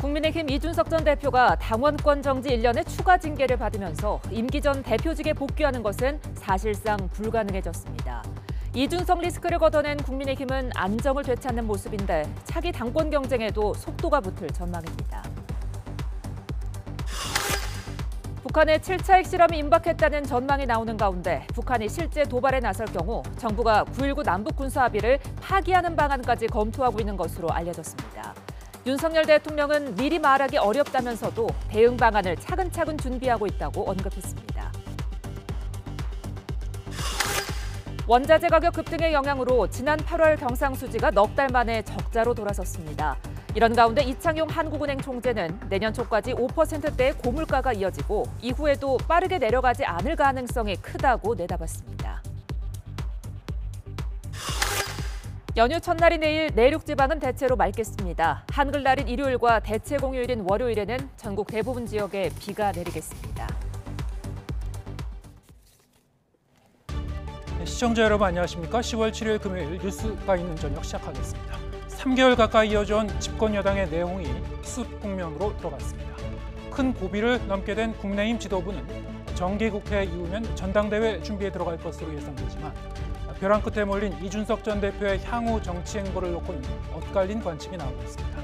국민의힘 이준석 전 대표가 당원권 정지 1년의 추가 징계를 받으면서 임기 전 대표직에 복귀하는 것은 사실상 불가능해졌습니다. 이준석 리스크를 걷어낸 국민의힘은 안정을 되찾는 모습인데 차기 당권 경쟁에도 속도가 붙을 전망입니다. 북한의 7차 핵실험이 임박했다는 전망이 나오는 가운데 북한이 실제 도발에 나설 경우 정부가 9.19 남북 군사 합의를 파기하는 방안까지 검토하고 있는 것으로 알려졌습니다. 윤석열 대통령은 미리 말하기 어렵다면서도 대응 방안을 차근차근 준비하고 있다고 언급했습니다. 원자재 가격 급등의 영향으로 지난 8월 경상수지가 넉 달 만에 적자로 돌아섰습니다. 이런 가운데 이창용 한국은행 총재는 내년 초까지 5%대의 고물가가 이어지고 이후에도 빠르게 내려가지 않을 가능성이 크다고 내다봤습니다. 연휴 첫날인 내일 내륙 지방은 대체로 맑겠습니다. 한글날인 일요일과 대체 공휴일인 월요일에는 전국 대부분 지역에 비가 내리겠습니다. 시청자 여러분 안녕하십니까? 10월 7일 금요일 뉴스가 있는 저녁 시작하겠습니다. 3개월 가까이 이어져온 집권 여당의 내홍이 수습 국면으로 들어갔습니다. 큰 고비를 넘게 된 국민의힘 지도부는 정기국회 이후면 전당대회 준비에 들어갈 것으로 예상되지만 벼랑 끝에 몰린 이준석 전 대표의 향후 정치 행보를 놓고는 엇갈린 관측이 나오고 있습니다.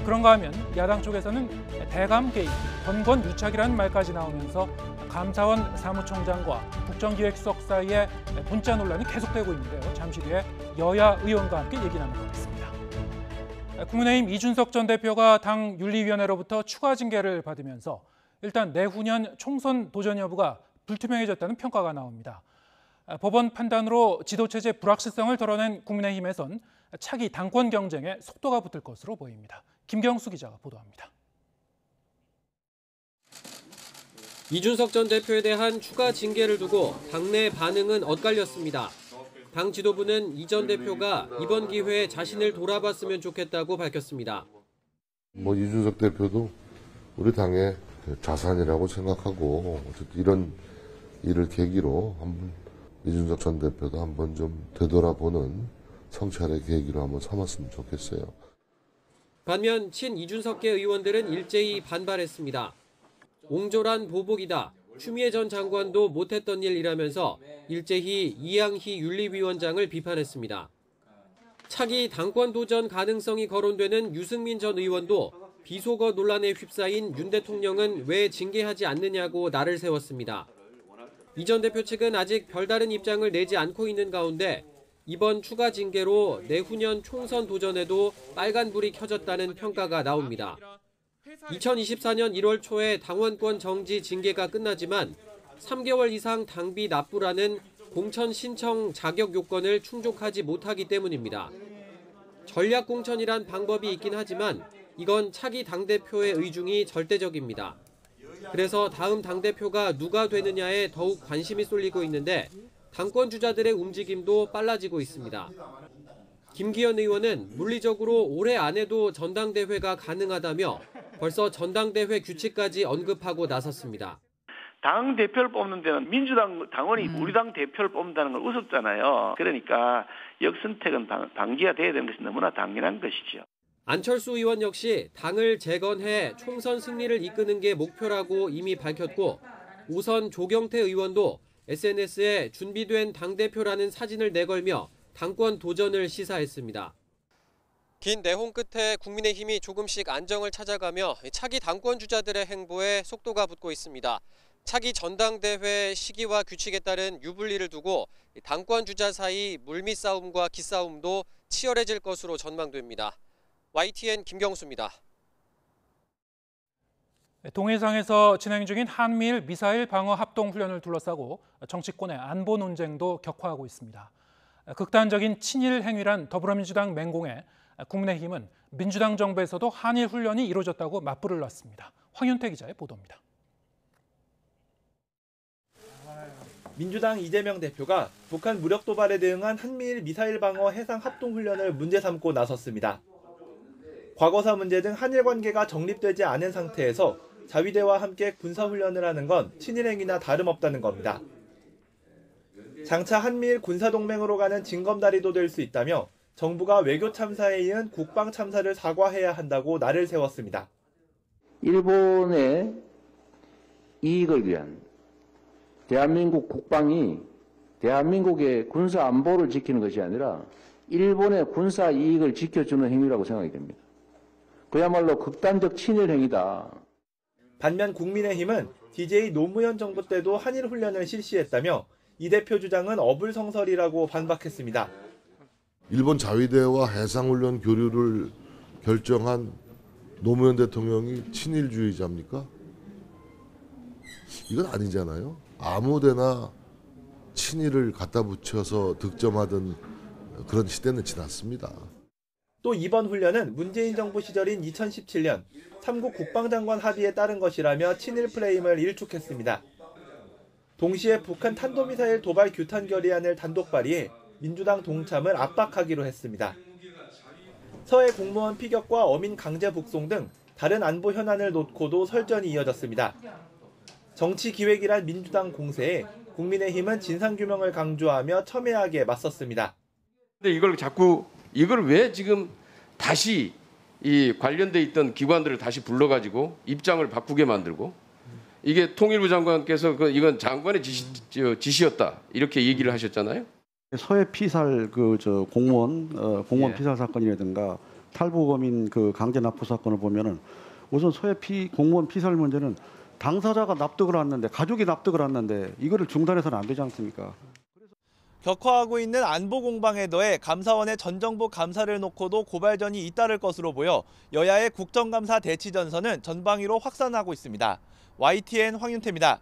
그런가 하면 야당 쪽에서는 대감 개입, 권권 유착이라는 말까지 나오면서 감사원 사무총장과 국정기획수석 사이에 문자 논란이 계속되고 있는데요. 잠시 뒤에 여야 의원과 함께 얘기 나눠보겠습니다. 국민의힘 이준석 전 대표가 당 윤리위원회로부터 추가 징계를 받으면서 일단 내후년 총선 도전 여부가 불투명해졌다는 평가가 나옵니다. 법원 판단으로 지도체제 불확실성을 덜어낸 국민의힘에선 차기 당권 경쟁에 속도가 붙을 것으로 보입니다. 김경수 기자가 보도합니다. 이준석 전 대표에 대한 추가 징계를 두고 당내 반응은 엇갈렸습니다. 당 지도부는 이 전 대표가 이번 기회에 자신을 돌아봤으면 좋겠다고 밝혔습니다. 이준석 대표도 우리 당의 자산이라고 생각하고 어쨌든 이런 일을 계기로 한번 이준석 전 대표도 한번 좀 되돌아보는 성찰의 계기로 한번 삼았으면 좋겠어요. 반면 친 이준석계 의원들은 일제히 반발했습니다. 옹졸한 보복이다. 추미애 전 장관도 못했던 일이라면서 일제히 이양희 윤리위원장을 비판했습니다. 차기 당권 도전 가능성이 거론되는 유승민 전 의원도 비속어 논란에 휩싸인 윤 대통령은 왜 징계하지 않느냐고 날을 세웠습니다. 이 전 대표 측은 아직 별다른 입장을 내지 않고 있는 가운데 이번 추가 징계로 내후년 총선 도전에도 빨간불이 켜졌다는 평가가 나옵니다. 2024년 1월 초에 당원권 정지 징계가 끝나지만 3개월 이상 당비 납부라는 공천 신청 자격 요건을 충족하지 못하기 때문입니다. 전략 공천이란 방법이 있긴 하지만 이건 차기 당대표의 의중이 절대적입니다. 그래서 다음 당대표가 누가 되느냐에 더욱 관심이 쏠리고 있는데 당권 주자들의 움직임도 빨라지고 있습니다. 김기현 의원은 물리적으로 올해 안에도 전당대회가 가능하다며 벌써 전당대회 규칙까지 언급하고 나섰습니다. 당 대표를 뽑는 데는 민주당 당원이 우리 당 대표를 뽑는다는 건 우습잖아요. 그러니까 역선택은 방지가 돼야 되는 것이 너무나 당연한 것이죠. 안철수 의원 역시 당을 재건해 총선 승리를 이끄는 게 목표라고 이미 밝혔고 우선 조경태 의원도 SNS에 준비된 당대표라는 사진을 내걸며 당권 도전을 시사했습니다. 긴 내홍 끝에 국민의힘이 조금씩 안정을 찾아가며 차기 당권 주자들의 행보에 속도가 붙고 있습니다. 차기 전당대회 시기와 규칙에 따른 유불리를 두고 당권 주자 사이 물밑 싸움과 기싸움도 치열해질 것으로 전망됩니다. YTN 김경수입니다. 동해상에서 진행 중인 한미일 미사일 방어 합동 훈련을 둘러싸고 정치권의 안보 논쟁도 격화하고 있습니다. 극단적인 친일 행위란 더불어민주당 맹공에 국민의힘은 민주당 정부에서도 한일 훈련이 이루어졌다고 맞불을 놨습니다. 황윤태 기자의 보도입니다. 민주당 이재명 대표가 북한 무력 도발에 대응한 한미일 미사일 방어 해상 합동 훈련을 문제 삼고 나섰습니다. 과거사 문제 등 한일 관계가 정립되지 않은 상태에서 자위대와 함께 군사훈련을 하는 건 친일행위나 다름없다는 겁니다. 장차 한미일 군사동맹으로 가는 징검다리도 될 수 있다며 정부가 외교 참사에 이은 국방 참사를 사과해야 한다고 날을 세웠습니다. 일본의 이익을 위한 대한민국 국방이 대한민국의 군사 안보를 지키는 것이 아니라 일본의 군사 이익을 지켜주는 행위라고 생각이 됩니다. 그야말로 극단적 친일 행위다. 반면 국민의힘은 DJ 노무현 정부 때도 한일 훈련을 실시했다며 이 대표 주장은 어불성설이라고 반박했습니다. 일본 자위대와 해상훈련 교류를 결정한 노무현 대통령이 친일주의자입니까? 이건 아니잖아요. 아무데나 친일을 갖다 붙여서 득점하던 그런 시대는 지났습니다. 또 이번 훈련은 문재인 정부 시절인 2017년 3국 국방장관 합의에 따른 것이라며 친일 프레임을 일축했습니다. 동시에 북한 탄도미사일 도발 규탄 결의안을 단독 발의해 민주당 동참을 압박하기로 했습니다. 서해 공무원 피격과 어민 강제 북송 등 다른 안보 현안을 놓고도 설전이 이어졌습니다. 정치기획이란 민주당 공세에 국민의힘은 진상규명을 강조하며 첨예하게 맞섰습니다. 근데 이걸 왜 지금 다시 이 관련돼 있던 기관들을 다시 불러가지고 입장을 바꾸게 만들고 이게 통일부 장관께서 이건 장관의 지시였다 이렇게 얘기를 하셨잖아요. 서해 피살 공무원 예. 피살 사건이라든가 탈북어민 강제 납부 사건을 보면은 우선 공무원 피살 문제는 당사자가 납득을 했는데 가족이 납득을 했는데 이거를 중단해서는 안 되지 않습니까? 격화하고 있는 안보 공방에 더해 감사원의 전 정부 감사를 놓고도 고발전이 잇따를 것으로 보여 여야의 국정감사 대치 전선은 전방위로 확산하고 있습니다. YTN 황윤태입니다.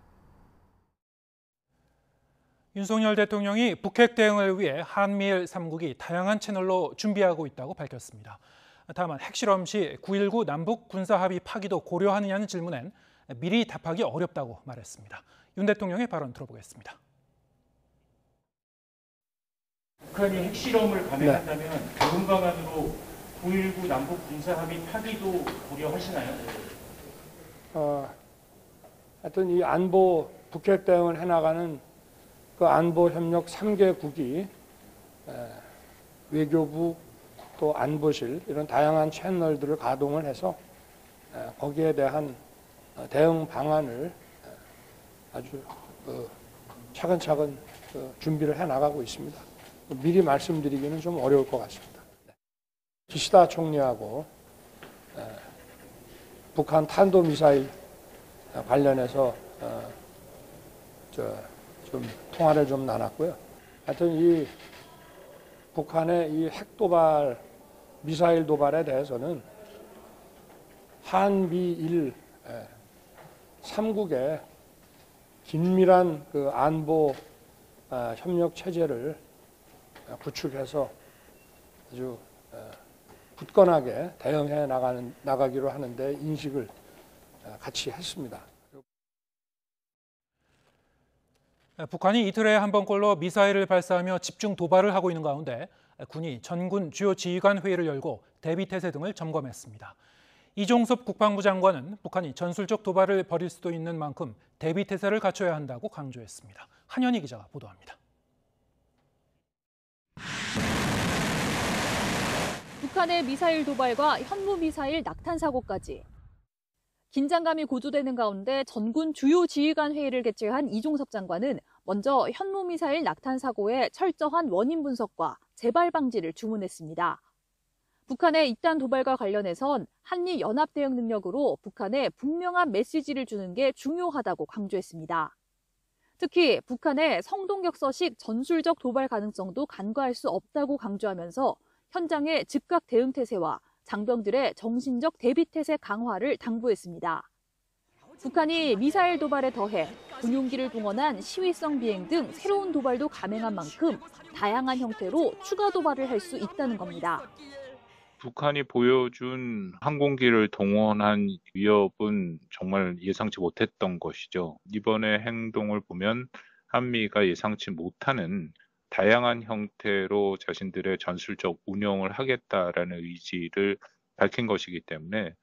윤석열 대통령이 북핵 대응을 위해 한미일 3국이 다양한 채널로 준비하고 있다고 밝혔습니다. 다만 핵실험 시 9.19 남북 군사합의 파기도 고려하느냐는 질문엔 미리 답하기 어렵다고 말했습니다. 윤 대통령의 발언 들어보겠습니다. 북한이 핵실험을 감행한다면 좋은 방안으로 9.19 남북 군사합의 파기도 고려하시나요? 하여튼 이 안보 북핵 대응을 해나가는 그 안보 협력 3개국이 외교부 또 안보실 이런 다양한 채널들을 가동을 해서 거기에 대한 대응 방안을 아주 차근차근 준비를 해나가고 있습니다. 미리 말씀드리기는 좀 어려울 것 같습니다. 기시다 총리하고 북한 탄도미사일 관련해서 좀 통화를 좀 나눴고요. 하여튼 이 북한의 이 핵도발, 미사일 도발에 대해서는 한미일 3국의 긴밀한 그 안보 협력 체제를 구축해서 아주 굳건하게 대응해 나가기로 하는데 인식을 같이 했습니다. 북한이 이틀에 한 번꼴로 미사일을 발사하며 집중 도발을 하고 있는 가운데 군이 전군 주요 지휘관 회의를 열고 대비태세 등을 점검했습니다. 이종섭 국방부 장관은 북한이 전술적 도발을 벌일 수도 있는 만큼 대비태세를 갖춰야 한다고 강조했습니다. 한현희 기자가 보도합니다. 북한의 미사일 도발과 현무미사일 낙탄 사고까지. 긴장감이 고조되는 가운데 전군 주요 지휘관 회의를 개최한 이종섭 장관은 먼저 현무미사일 낙탄 사고의 철저한 원인 분석과 재발 방지를 주문했습니다. 북한의 이딴 도발과 관련해선 한미 연합 대응 능력으로 북한에 분명한 메시지를 주는 게 중요하다고 강조했습니다. 특히 북한의 성동격서식 전술적 도발 가능성도 간과할 수 없다고 강조하면서 현장의 즉각 대응 태세와 장병들의 정신적 대비 태세 강화를 당부했습니다. 북한이 미사일 도발에 더해 군용기를 동원한 시위성 비행 등 새로운 도발도 감행한 만큼 다양한 형태로 추가 도발을 할 수 있다는 겁니다. 북한이 보여준 항공기를 동원한 위협은 정말 예상치 못했던 것이죠. 이번의 행동을 보면 한미가 예상치 못하는 다양한 형태로 자신들의 전술적 운영을 하겠다라는 의지를 밝힌 것이기 때문에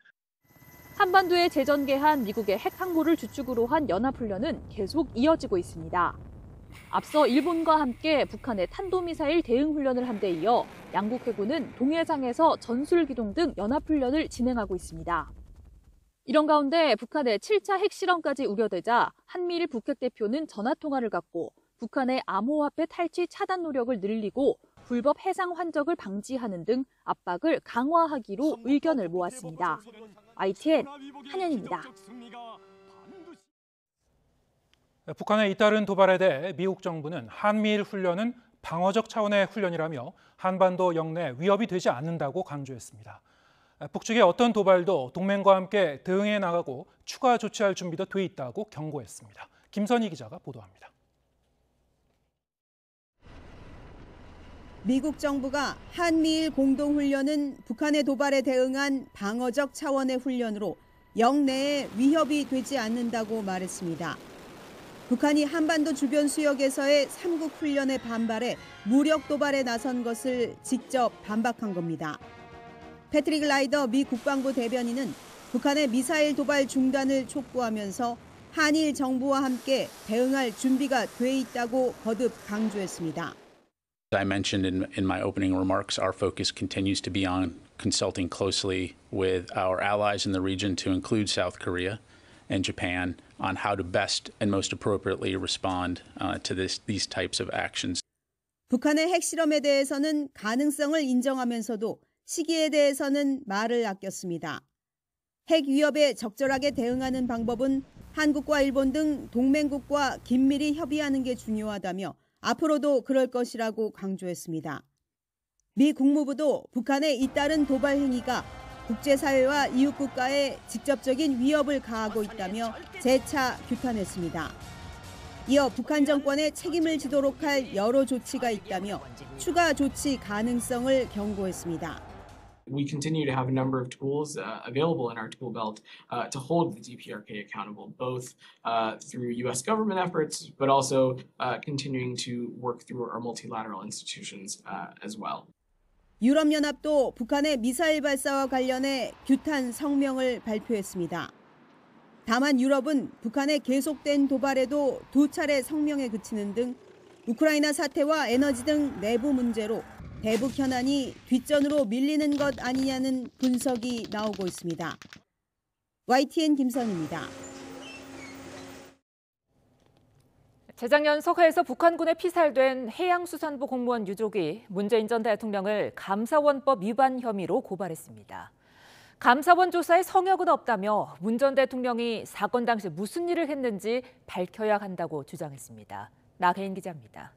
한반도에 재전개한 미국의 핵 항모를 주축으로 한 연합훈련은 계속 이어지고 있습니다. 앞서 일본과 함께 북한의 탄도미사일 대응훈련을 한 데 이어 양국 해군은 동해상에서 전술기동 등 연합훈련을 진행하고 있습니다. 이런 가운데 북한의 7차 핵실험까지 우려되자 한미일 북핵 대표는 전화통화를 갖고 북한의 암호화폐 탈취 차단 노력을 늘리고 불법 해상 환적을 방지하는 등 압박을 강화하기로 의견을 모았습니다. ITN 한현입니다. 북한의 잇따른 도발에 대해 미국 정부는 한미일 훈련은 방어적 차원의 훈련이라며 한반도 영내 위협이 되지 않는다고 강조했습니다. 북측의 어떤 도발도 동맹과 함께 대응해 나가고 추가 조치할 준비도 돼 있다고 경고했습니다. 김선희 기자가 보도합니다. 미국 정부가 한미일 공동훈련은 북한의 도발에 대응한 방어적 차원의 훈련으로 영내에 위협이 되지 않는다고 말했습니다. 북한이 한반도 주변 수역에서의 3국 훈련에 반발해 무력 도발에 나선 것을 직접 반박한 겁니다. 패트릭 라이더 미 국방부 대변인은 북한의 미사일 도발 중단을 촉구하면서 한일 정부와 함께 대응할 준비가 돼 있다고 거듭 강조했습니다. I mentioned in my opening remarks, our focus continues to be on consulting closely with our allies in the region, to include South Korea and Japan, on how to best and most appropriately respond to these types of actions. 북한의 핵실험에 대해서는 가능성을 인정하면서도 시기에 대해서는 말을 아꼈습니다. 핵 위협에 적절하게 대응하는 방법은 한국과 일본 등 동맹국과 긴밀히 협의하는 게 중요하다며 앞으로도 그럴 것이라고 강조했습니다. 미 국무부도 북한의 잇따른 도발 행위가 국제사회와 이웃국가에 직접적인 위협을 가하고 있다며 재차 규탄했습니다. 이어 북한 정권의 책임을 지도록 할 여러 조치가 있다며 추가 조치 가능성을 경고했습니다. We continue to have a number of tools available in our tool belt to hold the DPRK accountable, both through U.S. government efforts, but also continuing to work through our multilateral institutions as well. 유럽연합도 북한의 미사일 발사와 관련해 규탄 성명을 발표했습니다. 다만 유럽은 북한의 계속된 도발에도 2차례 성명에 그치는 등 우크라이나 사태와 에너지 등 내부 문제로 대북 현안이 뒷전으로 밀리는 것 아니냐는 분석이 나오고 있습니다. YTN 김선희입니다. 재작년 서해에서 북한군에 피살된 해양수산부 공무원 유족이 문재인 전 대통령을 감사원법 위반 혐의로 고발했습니다. 감사원 조사에 성역은 없다며 문 전 대통령이 사건 당시 무슨 일을 했는지 밝혀야 한다고 주장했습니다. 나혜인 기자입니다.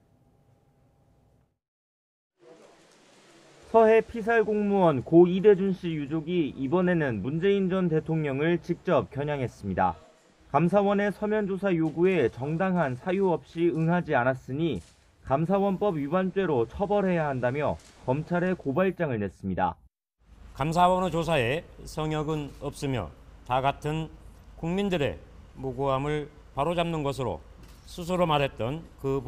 서해 피살 공무원 고 이대준 씨 유족이 이번에는 문재인 전 대통령을 직접 겨냥했습니다. 감사원의 서면 조사 요구에 정당한 사유 없이 응하지 않았으니 감사원법 위반죄로 처벌해야 한다며 검찰에 고발장을 냈습니다. 감사원의 조사에 성역은 없으며 다 같은 국민들의 무고함을 바로잡는 것으로 스스로 말했던 그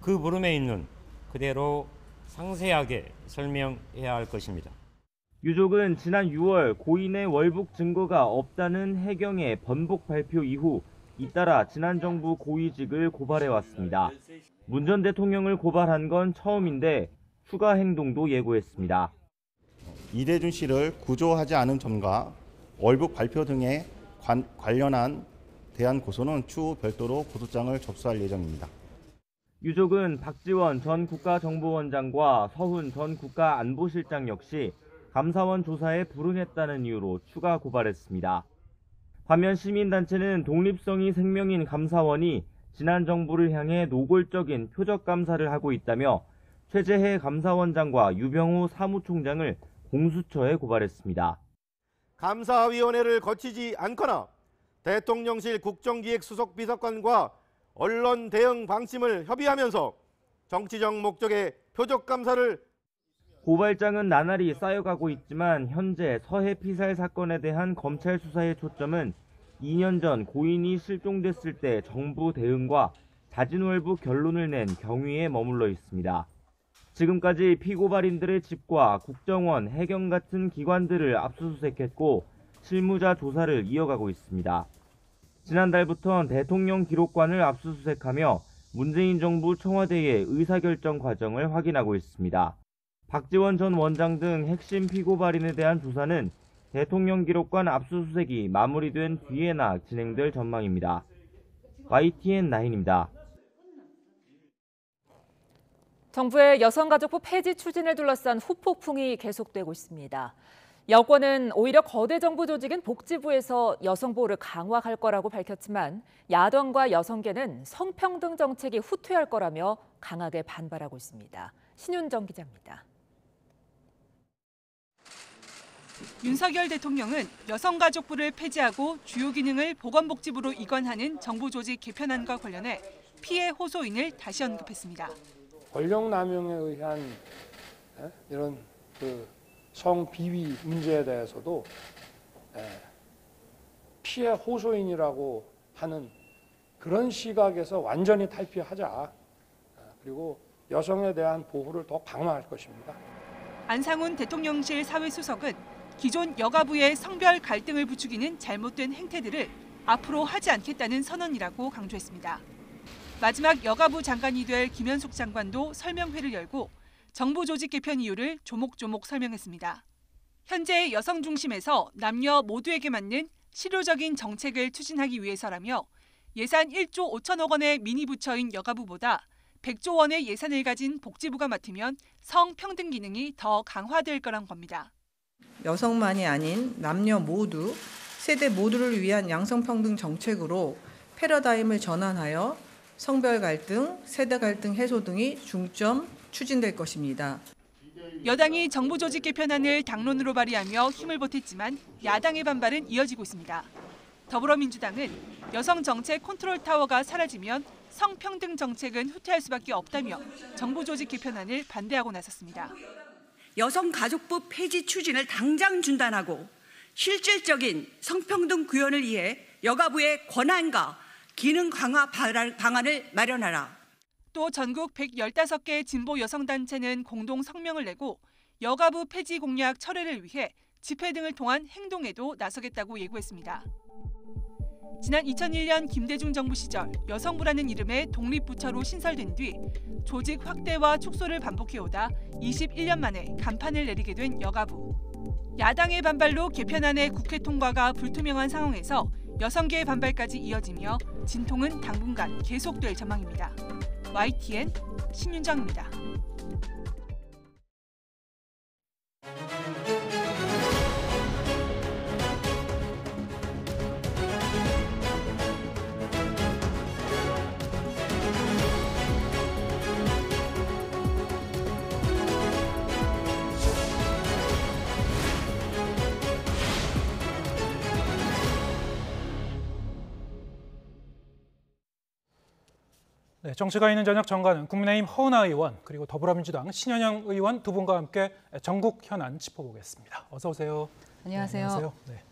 부름에 있는 그대로 상세하게 설명해야 할 것입니다. 유족은 지난 6월 고인의 월북 증거가 없다는 해경의 번복 발표 이후 잇따라 지난 정부 고위직을 고발해왔습니다. 문 전 대통령을 고발한 건 처음인데 추가 행동도 예고했습니다. 이대준 씨를 구조하지 않은 점과 월북 발표 등에 관련한 대한 고소는 추후 별도로 고소장을 접수할 예정입니다. 유족은 박지원 전 국가정보원장과 서훈 전 국가안보실장 역시 감사원 조사에 불응했다는 이유로 추가 고발했습니다. 반면 시민단체는 독립성이 생명인 감사원이 지난 정부를 향해 노골적인 표적 감사를 하고 있다며 최재해 감사원장과 유병우 사무총장을 공수처에 고발했습니다. 감사위원회를 거치지 않거나 대통령실 국정기획수석비서관과 언론 대응 방침을 협의하면서 정치적 목적의 표적 감사를 고발장은 나날이 쌓여가고 있지만 현재 서해 피살 사건에 대한 검찰 수사의 초점은 2년 전 고인이 실종됐을 때 정부 대응과 자진월북 결론을 낸 경위에 머물러 있습니다. 지금까지 피고발인들의 집과 국정원, 해경 같은 기관들을 압수수색했고 실무자 조사를 이어가고 있습니다. 지난달부터는 대통령 기록관을 압수수색하며 문재인 정부 청와대의 의사결정 과정을 확인하고 있습니다. 박지원 전 원장 등 핵심 피고발인에 대한 조사는 대통령 기록관 압수수색이 마무리된 뒤에나 진행될 전망입니다. YTN9입니다. 정부의 여성가족부 폐지 추진을 둘러싼 후폭풍이 계속되고 있습니다. 여권은 오히려 거대 정부 조직인 복지부에서 여성보호를 강화할 거라고 밝혔지만 야당과 여성계는 성평등 정책이 후퇴할 거라며 강하게 반발하고 있습니다. 신윤정 기자입니다. 윤석열 대통령은 여성가족부를 폐지하고 주요 기능을 보건복지부로 이관하는 정부 조직 개편안과 관련해 피해 호소인을 다시 언급했습니다. 권력 남용에 의한 이런 성비위 문제에 대해서도 피해 호소인이라고 하는 그런 시각에서 완전히 탈피하자. 그리고 여성에 대한 보호를 더 강화할 것입니다. 안상훈 대통령실 사회수석은 기존 여가부의 성별 갈등을 부추기는 잘못된 행태들을 앞으로 하지 않겠다는 선언이라고 강조했습니다. 마지막 여가부 장관이 될 김현숙 장관도 설명회를 열고 정부 조직 개편 이유를 조목조목 설명했습니다. 현재 여성 중심에서 남녀 모두에게 맞는 실효적인 정책을 추진하기 위해서라며 예산 1조 5천억 원의 미니 부처인 여가부보다 100조 원의 예산을 가진 복지부가 맡으면 성평등 기능이 더 강화될 거란 겁니다. 여성만이 아닌 남녀 모두, 세대 모두를 위한 양성평등 정책으로 패러다임을 전환하여 성별 갈등, 세대 갈등 해소 등이 중점 추진될 것입니다. 여당이 정부 조직 개편안을 당론으로 발의하며 힘을 보탰지만 야당의 반발은 이어지고 있습니다. 더불어민주당은 여성 정책 컨트롤 타워가 사라지면 성평등 정책은 후퇴할 수밖에 없다며 정부 조직 개편안을 반대하고 나섰습니다. 여성가족부 폐지 추진을 당장 중단하고 실질적인 성평등 구현을 위해 여가부의 권한과 기능 강화 방안을 마련하라. 또 전국 115개 진보 여성단체는 공동 성명을 내고 여가부 폐지 공약 철회를 위해 집회 등을 통한 행동에도 나서겠다고 예고했습니다. 지난 2001년 김대중 정부 시절 여성부라는 이름의 독립부처로 신설된 뒤 조직 확대와 축소를 반복해오다 21년 만에 간판을 내리게 된 여가부. 야당의 반발로 개편안의 국회 통과가 불투명한 상황에서 여성계의 반발까지 이어지며 진통은 당분간 계속될 전망입니다. YTN 신윤정입니다. 네, 정치가 있는 저녁 정가는 국민의힘 허은하 의원 그리고 더불어민주당 신현영 의원 두 분과 함께 전국 현안 짚어보겠습니다. 어서 오세요. 안녕하세요. 네, 안녕하세요. 네.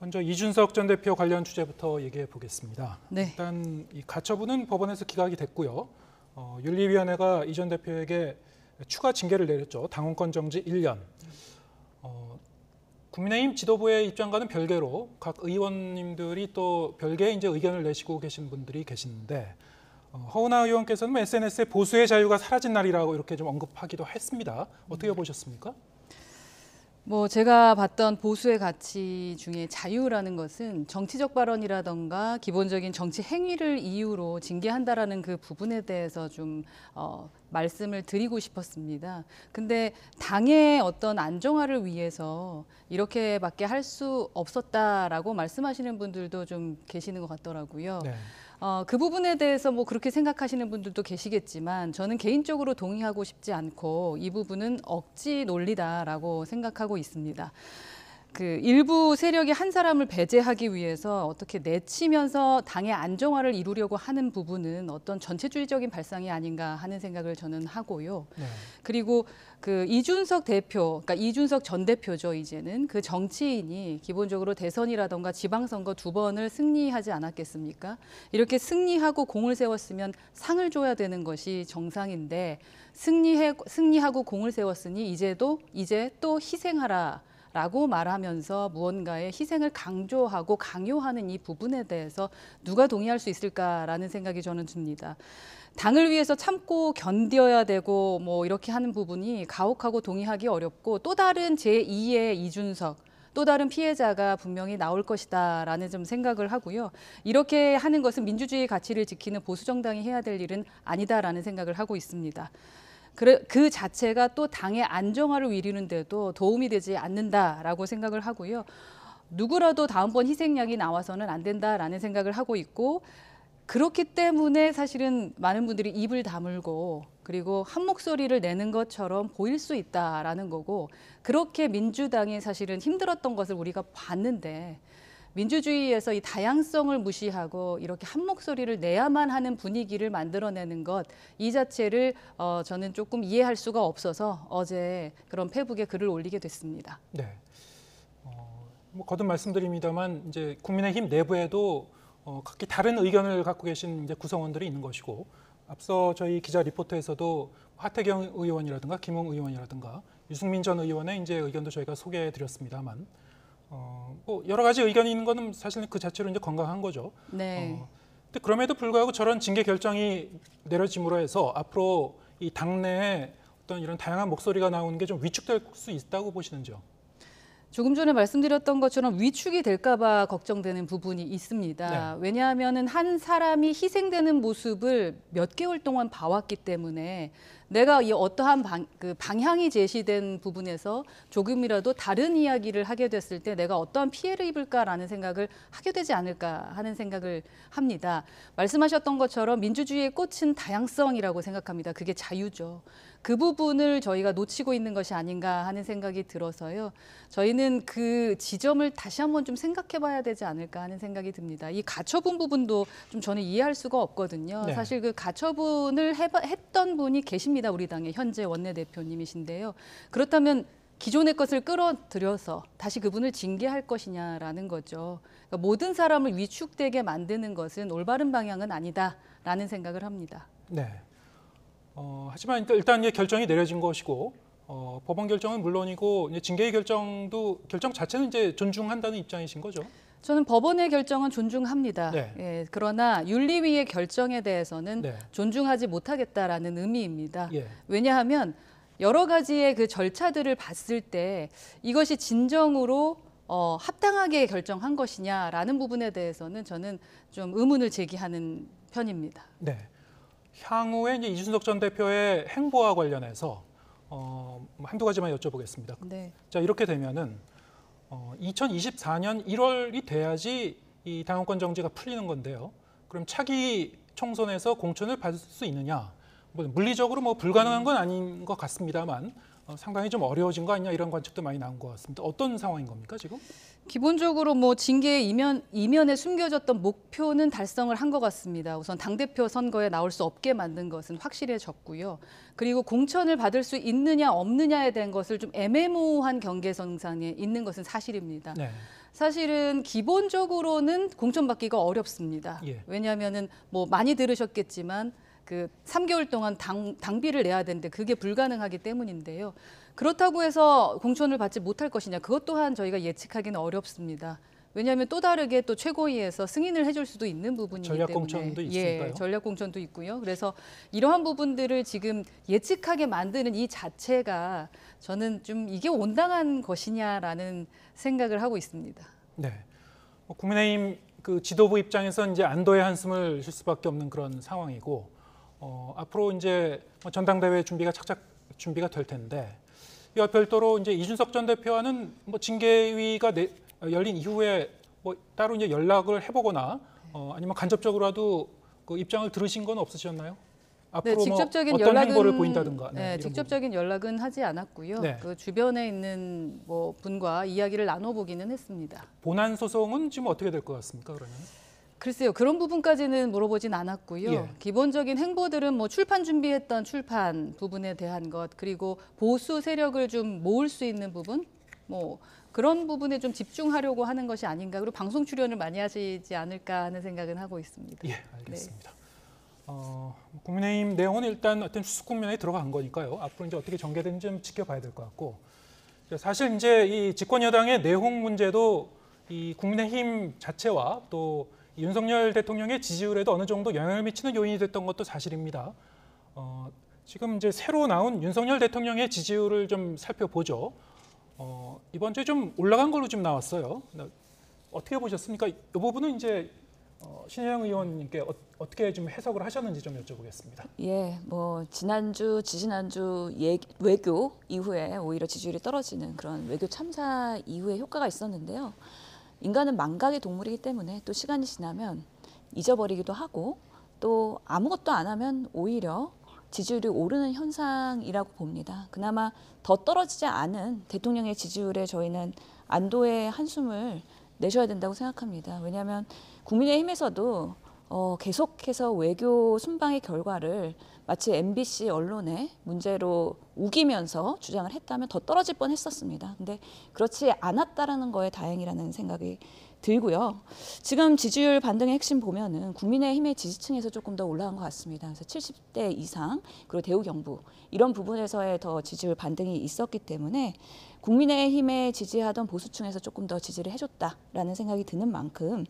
먼저 이준석 전 대표 관련 주제부터 얘기해 보겠습니다. 네. 일단 이 가처분은 법원에서 기각이 됐고요. 윤리위원회가 이 전 대표에게 추가 징계를 내렸죠. 당원권 정지 1년. 국민의힘 지도부의 입장과는 별개로 각 의원님들이 또 별개의 이제 의견을 내시고 계신 분들이 계시는데 허은하 의원께서는 SNS에 보수의 자유가 사라진 날이라고 이렇게 좀 언급하기도 했습니다. 어떻게 보셨습니까? 제가 봤던 보수의 가치 중에 자유라는 것은 정치적 발언이라던가 기본적인 정치 행위를 이유로 징계한다라는 그 부분에 대해서 좀 말씀을 드리고 싶었습니다. 근데 당의 어떤 안정화를 위해서 이렇게밖에 할 수 없었다라고 말씀하시는 분들도 좀 계시는 것 같더라고요. 네. 그 부분에 대해서 그렇게 생각하시는 분들도 계시겠지만 저는 개인적으로 동의하고 싶지 않고 이 부분은 억지 논리다라고 생각하고 있습니다. 그 일부 세력이 한 사람을 배제하기 위해서 어떻게 내치면서 당의 안정화를 이루려고 하는 부분은 어떤 전체주의적인 발상이 아닌가 하는 생각을 저는 하고요. 네. 그리고 그 이준석 대표, 그러니까 이준석 전 대표죠, 이제는 그 정치인이 기본적으로 대선이라던가 지방선거 2번을 승리하지 않았겠습니까? 이렇게 승리하고 공을 세웠으면 상을 줘야 되는 것이 정상인데 승리하고 공을 세웠으니 이제 또 희생하라. 라고 말하면서 무언가의 희생을 강조하고 강요하는 이 부분에 대해서 누가 동의할 수 있을까라는 생각이 저는 듭니다. 당을 위해서 참고 견뎌야 되고 뭐 이렇게 하는 부분이 가혹하고 동의하기 어렵고 또 다른 제2의 이준석, 또 다른 피해자가 분명히 나올 것이다라는 좀 생각을 하고요. 이렇게 하는 것은 민주주의 가치를 지키는 보수 정당이 해야 될 일은 아니다라는 생각을 하고 있습니다. 그 자체가 또 당의 안정화를 이루는 데도 도움이 되지 않는다라고 생각을 하고요. 누구라도 다음번 희생양이 나와서는 안 된다라는 생각을 하고 있고 그렇기 때문에 사실은 많은 분들이 입을 다물고 그리고 한 목소리를 내는 것처럼 보일 수 있다라는 거고 그렇게 민주당이 사실은 힘들었던 것을 우리가 봤는데 민주주의에서 이 다양성을 무시하고 이렇게 한 목소리를 내야만 하는 분위기를 만들어내는 것 이 자체를 저는 조금 이해할 수가 없어서 어제 그런 페북에 글을 올리게 됐습니다. 네. 뭐 거듭 말씀드립니다만 이제 국민의힘 내부에도 각기 다른 의견을 갖고 계신 이제 구성원들이 있는 것이고 앞서 저희 기자 리포트에서도 하태경 의원이라든가 김웅 의원이라든가 유승민 전 의원의 이제 의견도 저희가 소개해드렸습니다만 뭐 여러 가지 의견이 있는 것은 사실 그 자체로 이제 건강한 거죠. 네. 근데 그럼에도 불구하고 저런 징계 결정이 내려짐으로 해서 앞으로 이 당내에 어떤 이런 다양한 목소리가 나오는 게 좀 위축될 수 있다고 보시는지요? 조금 전에 말씀드렸던 것처럼 위축이 될까 봐 걱정되는 부분이 있습니다. 네. 왜냐하면 한 사람이 희생되는 모습을 몇 개월 동안 봐왔기 때문에 내가 이 어떠한 방향이 제시된 부분에서 조금이라도 다른 이야기를 하게 됐을 때 내가 어떠한 피해를 입을까라는 생각을 하게 되지 않을까 하는 생각을 합니다. 말씀하셨던 것처럼 민주주의의 꽃은 다양성이라고 생각합니다. 그게 자유죠. 그 부분을 저희가 놓치고 있는 것이 아닌가 하는 생각이 들어서요. 저희는 그 지점을 다시 한번 좀 생각해 봐야 되지 않을까 하는 생각이 듭니다. 이 가처분 부분도 좀 저는 이해할 수가 없거든요. 네. 사실 그 가처분을 했던 분이 계십니다. 우리 당의 현재 원내대표님이신데요. 그렇다면 기존의 것을 끌어들여서 다시 그분을 징계할 것이냐라는 거죠. 그러니까 모든 사람을 위축되게 만드는 것은 올바른 방향은 아니다라는 생각을 합니다. 네. 하지만 일단 결정이 내려진 것이고 법원 결정은 물론이고 징계의 결정 자체는 이제 존중한다는 입장이신 거죠? 저는 법원의 결정은 존중합니다. 네. 예, 그러나 윤리위의 결정에 대해서는 네. 존중하지 못하겠다라는 의미입니다. 예. 왜냐하면 여러 가지의 그 절차들을 봤을 때 이것이 진정으로 합당하게 결정한 것이냐라는 부분에 대해서는 저는 좀 의문을 제기하는 편입니다. 네. 향후에 이제 이준석 전 대표의 행보와 관련해서 한두 가지만 여쭤보겠습니다. 네. 자, 이렇게 되면은 2024년 1월이 돼야지 이 당원권 정지가 풀리는 건데요. 그럼 차기 총선에서 공천을 받을 수 있느냐? 뭐 물리적으로 뭐 불가능한 건 아닌 것 같습니다만 상당히 좀 어려워진 거 아니냐 이런 관측도 많이 나온 것 같습니다. 어떤 상황인 겁니까 지금? 기본적으로 뭐 징계의 이면에 숨겨졌던 목표는 달성을 한 것 같습니다. 우선 당대표 선거에 나올 수 없게 만든 것은 확실해졌고요. 그리고 공천을 받을 수 있느냐 없느냐에 대한 것을 좀 애매모호한 경계선상에 있는 것은 사실입니다. 네. 사실은 기본적으로는 공천받기가 어렵습니다. 예. 왜냐하면은 뭐 많이 들으셨겠지만 그 3개월 동안 당비를 내야 되는데 그게 불가능하기 때문인데요. 그렇다고 해서 공천을 받지 못할 것이냐 그것 또한 저희가 예측하기는 어렵습니다. 왜냐하면 또 다르게 또 최고위에서 승인을 해줄 수도 있는 부분이기 때문에 전략공천도 있으니까요. 예, 전략공천도 있고요. 그래서 이러한 부분들을 지금 예측하게 만드는 이 자체가 저는 좀 이게 온당한 것이냐라는 생각을 하고 있습니다. 네. 국민의힘 그 지도부 입장에서는 이제 안도의 한숨을 쉴 수밖에 없는 그런 상황이고 앞으로 이제 전당대회 착착 준비가 될 텐데 이와 별도로 이제 이준석 전 대표와는 뭐 징계위가 열린 이후에 뭐 따로 이제 연락을 해보거나 아니면 간접적으로라도 그 입장을 들으신 건 없으셨나요? 앞으로 네, 직접적인 뭐 어떤 연락은 행보를 보인다든가. 네, 직접적인 연락은 하지 않았고요. 네. 그 주변에 있는 뭐 분과 이야기를 나눠보기는 했습니다. 본안 소송은 지금 어떻게 될 것 같습니까? 그러면? 글쎄요, 그런 부분까지는 물어보진 않았고요. 예. 기본적인 행보들은 뭐 출판 준비했던 출판 부분에 대한 것, 그리고 보수 세력을 좀 모을 수 있는 부분, 뭐 그런 부분에 좀 집중하려고 하는 것이 아닌가. 그리고 방송 출연을 많이 하시지 않을까 하는 생각은 하고 있습니다. 예, 알겠습니다. 국민의힘 내용은 일단 어떤 수습 국면에 들어간 거니까요. 앞으로 이제 어떻게 전개되는지 좀 지켜봐야 될 것 같고 사실 이제 이 집권 여당의 내홍 문제도 이 국민의힘 자체와 또 윤석열 대통령의 지지율에도 어느 정도 영향을 미치는 요인이 됐던 것도 사실입니다. 지금 이제 새로 나온 윤석열 대통령의 지지율을 좀 살펴보죠. 이번 주에 좀 올라간 걸로 좀 나왔어요. 어떻게 보셨습니까? 이 부분은 이제 신혜영 의원님께 어떻게 좀 해석을 하셨는지 좀 여쭤보겠습니다. 예, 뭐 지난주, 지지난주 외교 이후에 오히려 지지율이 떨어지는 그런 외교 참사 이후에 효과가 있었는데요. 인간은 망각의 동물이기 때문에 또 시간이 지나면 잊어버리기도 하고 또 아무것도 안 하면 오히려 지지율이 오르는 현상이라고 봅니다. 그나마 더 떨어지지 않은 대통령의 지지율에 저희는 안도의 한숨을 내셔야 된다고 생각합니다. 왜냐하면 국민의힘에서도 계속해서 외교 순방의 결과를 마치 MBC 언론의 문제로 우기면서 주장을 했다면 더 떨어질 뻔했었습니다. 근데 그렇지 않았다라는 거에 다행이라는 생각이 들고요. 지금 지지율 반등의 핵심 보면은 국민의힘의 지지층에서 조금 더 올라간 것 같습니다. 그래서 70대 이상 그리고 대우 경부 이런 부분에서의 더 지지율 반등이 있었기 때문에 국민의힘에 지지하던 보수층에서 조금 더 지지를 해줬다라는 생각이 드는 만큼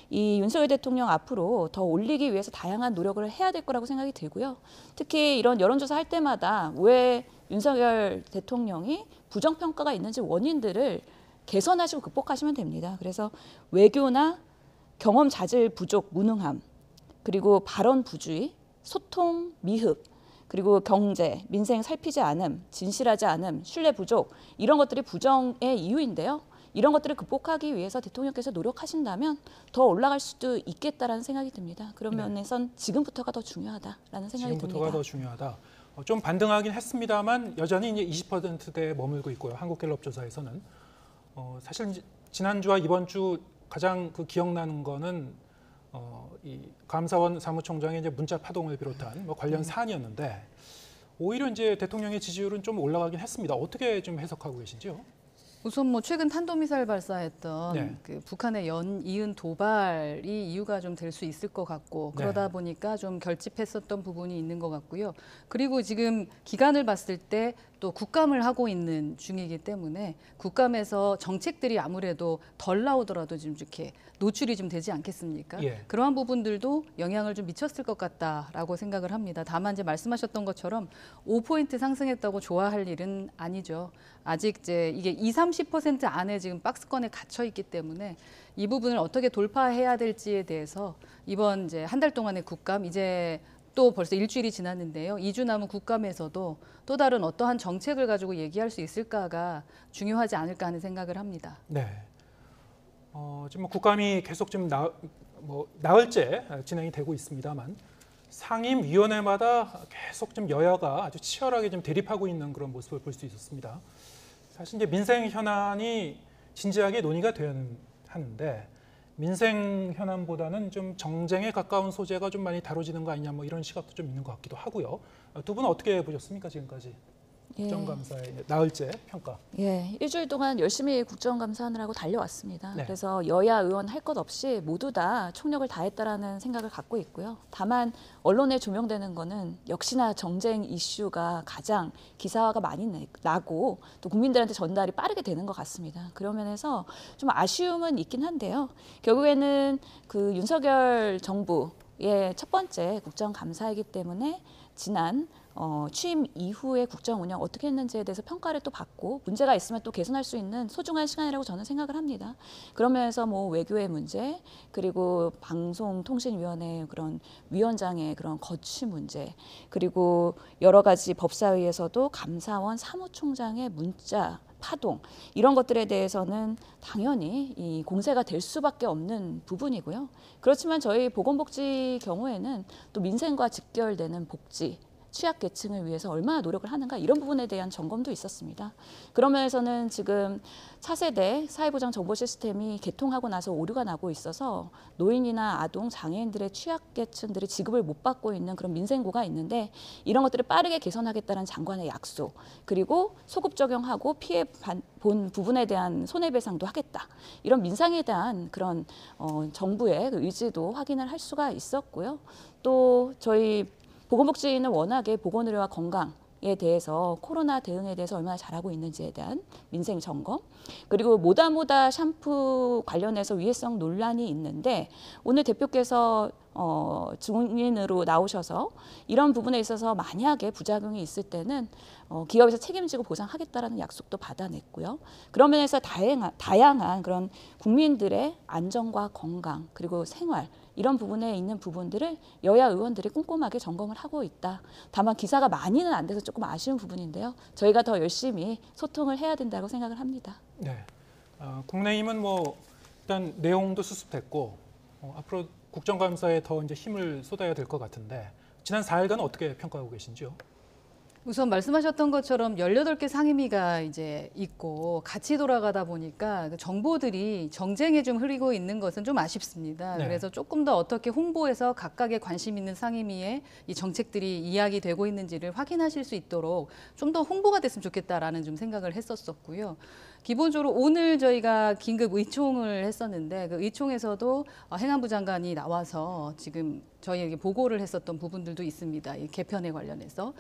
이 윤석열 대통령 앞으로 더 올리기 위해서 다양한 노력을 해야 될 거라고 생각이 들고요. 특히 이런 여론조사 할 때마다 왜 윤석열 대통령이 부정평가가 있는지 원인들을 개선하시고 극복하시면 됩니다. 그래서 외교나 경험 자질 부족, 무능함, 그리고 발언 부주의, 소통 미흡, 그리고 경제, 민생 살피지 않음, 진실하지 않음, 신뢰 부족 이런 것들이 부정의 이유인데요. 이런 것들을 극복하기 위해서 대통령께서 노력하신다면 더 올라갈 수도 있겠다라는 생각이 듭니다. 그런 면에선 지금부터가 더 중요하다라는 생각이 듭니다. 지금부터가 더 중요하다. 좀 반등하긴 했습니다만 여전히 이제 20%대에 머물고 있고요. 한국갤럽 조사에서는 사실 지난주와 이번 주 가장 기억나는 거는 이 감사원 사무총장의 이제 문자 파동을 비롯한 관련 사안이었는데 오히려 이제 대통령의 지지율은 좀 올라가긴 했습니다. 어떻게 좀 해석하고 계신지요? 우선 최근 탄도미사일 발사했던 네. 북한의 연이은 도발이 이유가 좀 될 수 있을 것 같고 그러다 네. 보니까 좀 결집했었던 부분이 있는 것 같고요. 그리고 지금 기간을 봤을 때 또 국감을 하고 있는 중이기 때문에 국감에서 정책들이 아무래도 덜 나오더라도 좀 이렇게 노출이 좀 되지 않겠습니까? 예. 그러한 부분들도 영향을 좀 미쳤을 것 같다라고 생각을 합니다. 다만 이제 말씀하셨던 것처럼 5포인트 상승했다고 좋아할 일은 아니죠. 아직 이제 이게 20-30% 안에 지금 박스권에 갇혀 있기 때문에 이 부분을 어떻게 돌파해야 될지에 대해서 이번 이제 한 달 동안의 국감 이제 또 벌써 일주일이 지났는데요. 2주 남은 국감에서도 또 다른 어떠한 정책을 가지고 얘기할 수 있을까가 중요하지 않을까 하는 생각을 합니다. 네. 지금 국감이 계속 좀 나흘째 진행이 되고 있습니다만 상임위원회마다 계속 좀 여야가 아주 치열하게 좀 대립하고 있는 그런 모습을 볼 수 있었습니다. 사실 이제 민생 현안이 진지하게 논의가 돼야 하는데 민생 현안보다는 좀 정쟁에 가까운 소재가 좀 많이 다뤄지는 거 아니냐 이런 시각도 좀 있는 것 같기도 하고요. 두 분은 어떻게 보셨습니까 지금까지? 국정감사의 나흘째 평가. 예, 일주일 동안 열심히 국정감사하느라고 달려왔습니다. 네. 그래서 여야 의원 할 것 없이 모두 다 총력을 다했다라는 생각을 갖고 있고요. 다만 언론에 조명되는 거는 역시나 정쟁 이슈가 가장 기사화가 많이 나고 또 국민들한테 전달이 빠르게 되는 것 같습니다. 그런 면에서 좀 아쉬움은 있긴 한데요. 결국에는 그 윤석열 정부의 첫 번째 국정감사이기 때문에 지난 취임 이후의 국정 운영 어떻게 했는지에 대해서 평가를 또 받고 문제가 있으면 또 개선할 수 있는 소중한 시간이라고 저는 생각을 합니다. 그러면서 외교의 문제 그리고 방송통신위원회 그런 위원장의 그런 거취 문제 그리고 여러 가지 법사위에서도 감사원 사무총장의 문자 파동 이런 것들에 대해서는 당연히 이 공세가 될 수밖에 없는 부분이고요. 그렇지만 저희 보건복지 경우에는 또 민생과 직결되는 복지 취약계층을 위해서 얼마나 노력을 하는가 이런 부분에 대한 점검도 있었습니다. 그런 면에서는 지금 차세대 사회보장 정보 시스템이 개통하고 나서 오류가 나고 있어서 노인이나 아동, 장애인들의 취약계층들이 지급을 못 받고 있는 그런 민생고가 있는데 이런 것들을 빠르게 개선하겠다는 장관의 약속 그리고 소급 적용하고 피해 본 부분에 대한 손해배상도 하겠다. 이런 민생에 대한 그런 정부의 의지도 확인을 할 수가 있었고요. 또 저희 보건복지는 워낙에 보건의료와 건강 에 대해서 코로나 대응에 대해서 얼마나 잘하고 있는지에 대한 민생 점검, 그리고 모다모다 샴푸 관련해서 위해성 논란이 있는데 오늘 대표께서 증인으로 나오셔서 이런 부분에 있어서 만약에 부작용이 있을 때는 기업에서 책임지고 보상하겠다라는 약속도 받아냈고요. 그런 면에서 다양한 그런 국민들의 안전과 건강 그리고 생활 이런 부분에 있는 부분들을 여야 의원들이 꼼꼼하게 점검을 하고 있다. 다만 기사가 많이는 안 돼서 조금 아쉬운 부분인데요. 저희가 더 열심히 소통을 해야 된다고 생각을 합니다. 네, 국내임은 뭐 일단 내용도 수습됐고 앞으로 국정감사에 더 이제 힘을 쏟아야 될 것 같은데 지난 4일간 어떻게 평가하고 계신지요? 우선 말씀하셨던 것처럼 18개 상임위가 이제 있고 같이 돌아가다 보니까 그 정보들이 정쟁에 좀 흐르고 있는 것은 좀 아쉽습니다. 네. 그래서 조금 더 어떻게 홍보해서 각각의 관심 있는 상임위에 이 정책들이 이야기되고 있는지를 확인하실 수 있도록 좀 더 홍보가 됐으면 좋겠다라는 좀 생각을 했었고요. 기본적으로 오늘 저희가 긴급 의총을 했었는데 그 의총에서도 행안부 장관이 나와서 지금 저희에게 보고를 했었던 부분들도 있습니다. 이 개편에 관련해서.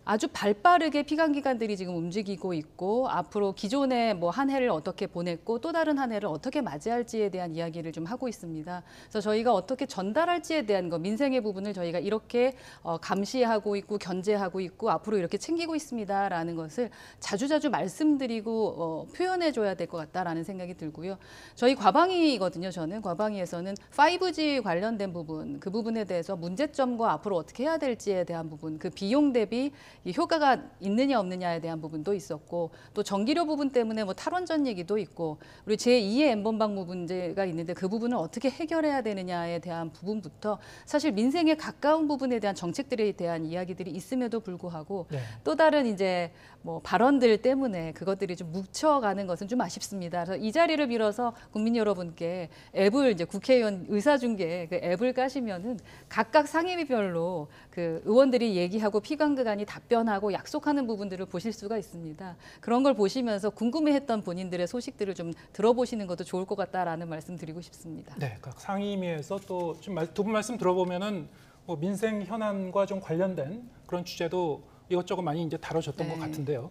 아주 발빠르게 피감기관들이 지금 움직이고 있고 앞으로 기존에 뭐 한 해를 어떻게 보냈고 또 다른 한 해를 어떻게 맞이할지에 대한 이야기를 좀 하고 있습니다. 그래서 저희가 어떻게 전달할지에 대한 거 민생의 부분을 저희가 이렇게 감시하고 있고 견제하고 있고 앞으로 이렇게 챙기고 있습니다라는 것을 자주자주 말씀드리고 표현해줘야 될 것 같다라는 생각이 들고요. 저희 과방위거든요. 저는 과방위에서는 5G 관련된 부분 그 부분에 대해서 문제점과 앞으로 어떻게 해야 될지에 대한 부분 그 비용 대비 이 효과가 있느냐 없느냐에 대한 부분도 있었고 또 전기료 부분 때문에 뭐 탈원전 얘기도 있고 우리 제2의 N번방 문제가 있는데 그 부분을 어떻게 해결해야 되느냐에 대한 부분부터 사실 민생에 가까운 부분에 대한 정책들에 대한 이야기들이 있음에도 불구하고 또 다른 이제 뭐 발언들 때문에 그것들이 좀 묻혀가는 것은 좀 아쉽습니다. 그래서 이 자리를 빌어서 국민 여러분께 앱을 이제 국회의원 의사중계 그 앱을 까시면은 각각 상임위별로 그 의원들이 얘기하고 피감기관이 답변하고 약속하는 부분들을 보실 수가 있습니다. 그런 걸 보시면서 궁금해했던 본인들의 소식들을 좀 들어보시는 것도 좋을 것 같다라는 말씀 드리고 싶습니다. 네, 각 상임위에서 또 지금 두 분 말씀 들어보면은 뭐 민생 현안과 좀 관련된 그런 주제도 이것저것 많이 이제 다뤄졌던 것 같은데요.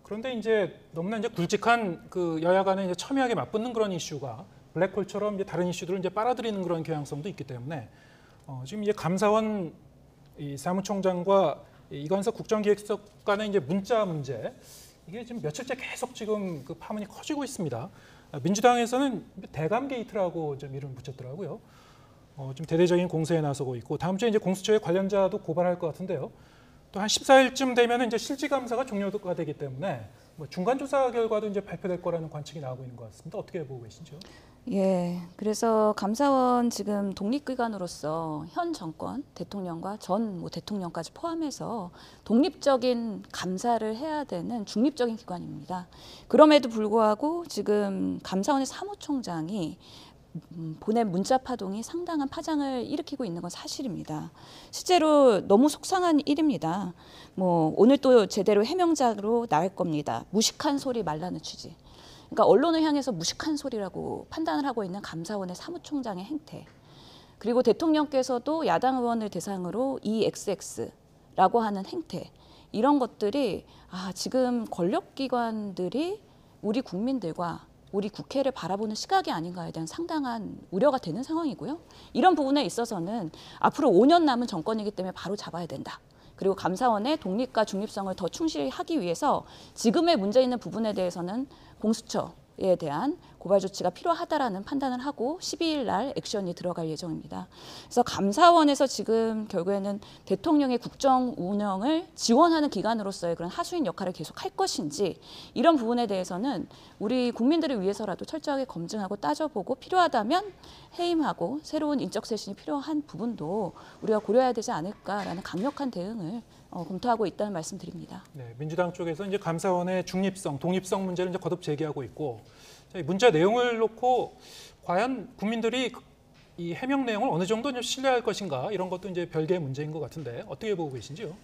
그런데 이제 너무나 이제 굵직한 그 여야 간에 이제 첨예하게 맞붙는 그런 이슈가 블랙홀처럼 이제 다른 이슈들을 이제 빨아들이는 그런 경향성도 있기 때문에 지금 이제 감사원 이 사무총장과 이관석 국정기획수석 간의 이제 문자 문제 이게 지금 며칠째 계속 지금 그 파문이 커지고 있습니다. 민주당에서는 대감 게이트라고 좀 이름을 붙였더라고요. 좀 대대적인 공세에 나서고 있고 다음 주에 이제 공수처에 관련자도 고발할 것 같은데요. 또 한 14일쯤 되면 이제 실질 감사가 종료가 되기 때문에 뭐 중간 조사 결과도 이제 발표될 거라는 관측이 나오고 있는 것 같습니다. 어떻게 보고 계신지요? 예, 그래서 감사원 지금 독립기관으로서 현 정권 대통령과 전 뭐 대통령까지 포함해서 독립적인 감사를 해야 되는 중립적인 기관입니다. 그럼에도 불구하고 지금 감사원의 사무총장이 보낸 문자 파동이 상당한 파장을 일으키고 있는 건 사실입니다. 실제로 너무 속상한 일입니다. 뭐 오늘 또 제대로 해명자로 나올 겁니다. 무식한 소리 말라는 취지. 그러니까 언론을 향해서 무식한 소리라고 판단을 하고 있는 감사원의 사무총장의 행태. 그리고 대통령께서도 야당 의원을 대상으로 EXX라고 하는 행태. 이런 것들이 지금 권력기관들이 우리 국민들과 우리 국회를 바라보는 시각이 아닌가에 대한 상당한 우려가 되는 상황이고요. 이런 부분에 있어서는 앞으로 5년 남은 정권이기 때문에 바로 잡아야 된다. 그리고 감사원의 독립과 중립성을 더 충실히 하기 위해서 지금의 문제 있는 부분에 대해서는 공수처에 대한 고발 조치가 필요하다라는 판단을 하고 12일 날 액션이 들어갈 예정입니다. 그래서 감사원에서 지금 결국에는 대통령의 국정 운영을 지원하는 기관으로서의 그런 하수인 역할을 계속 할 것인지 이런 부분에 대해서는 우리 국민들을 위해서라도 철저하게 검증하고 따져보고 필요하다면 해임하고 새로운 인적 쇄신이 필요한 부분도 우리가 고려해야 되지 않을까라는 강력한 대응을 검토하고 있다는 말씀드립니다. 네, 민주당 쪽에서 이제 감사원의 중립성, 독립성 문제를 이제 거듭 제기하고 있고 문자 내용을 놓고 과연 국민들이 이 해명 내용을 어느 정도 신뢰할 것인가 이런 것도 이제 별개의 문제인 것 같은데 어떻게 보고 계신지요?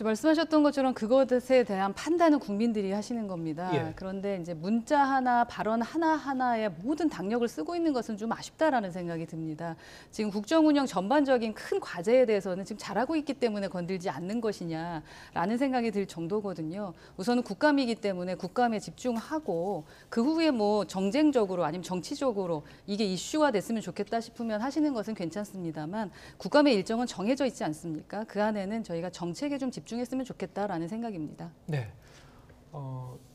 말씀하셨던 것처럼 그것에 대한 판단은 국민들이 하시는 겁니다. 예. 그런데 이제 문자 하나, 발언 하나하나에 모든 당력을 쓰고 있는 것은 좀 아쉽다라는 생각이 듭니다. 지금 국정 운영 전반적인 큰 과제에 대해서는 지금 잘하고 있기 때문에 건들지 않는 것이냐라는 생각이 들 정도거든요. 우선은 국감이기 때문에 국감에 집중하고 그 후에 뭐 정쟁적으로 아니면 정치적으로 이게 이슈화 됐으면 좋겠다 싶으면 하시는 것은 괜찮습니다만 국감의 일정은 정해져 있지 않습니까? 그 안에는 저희가 정책에 좀 집중했으면 좋겠다라는 생각입니다. 네.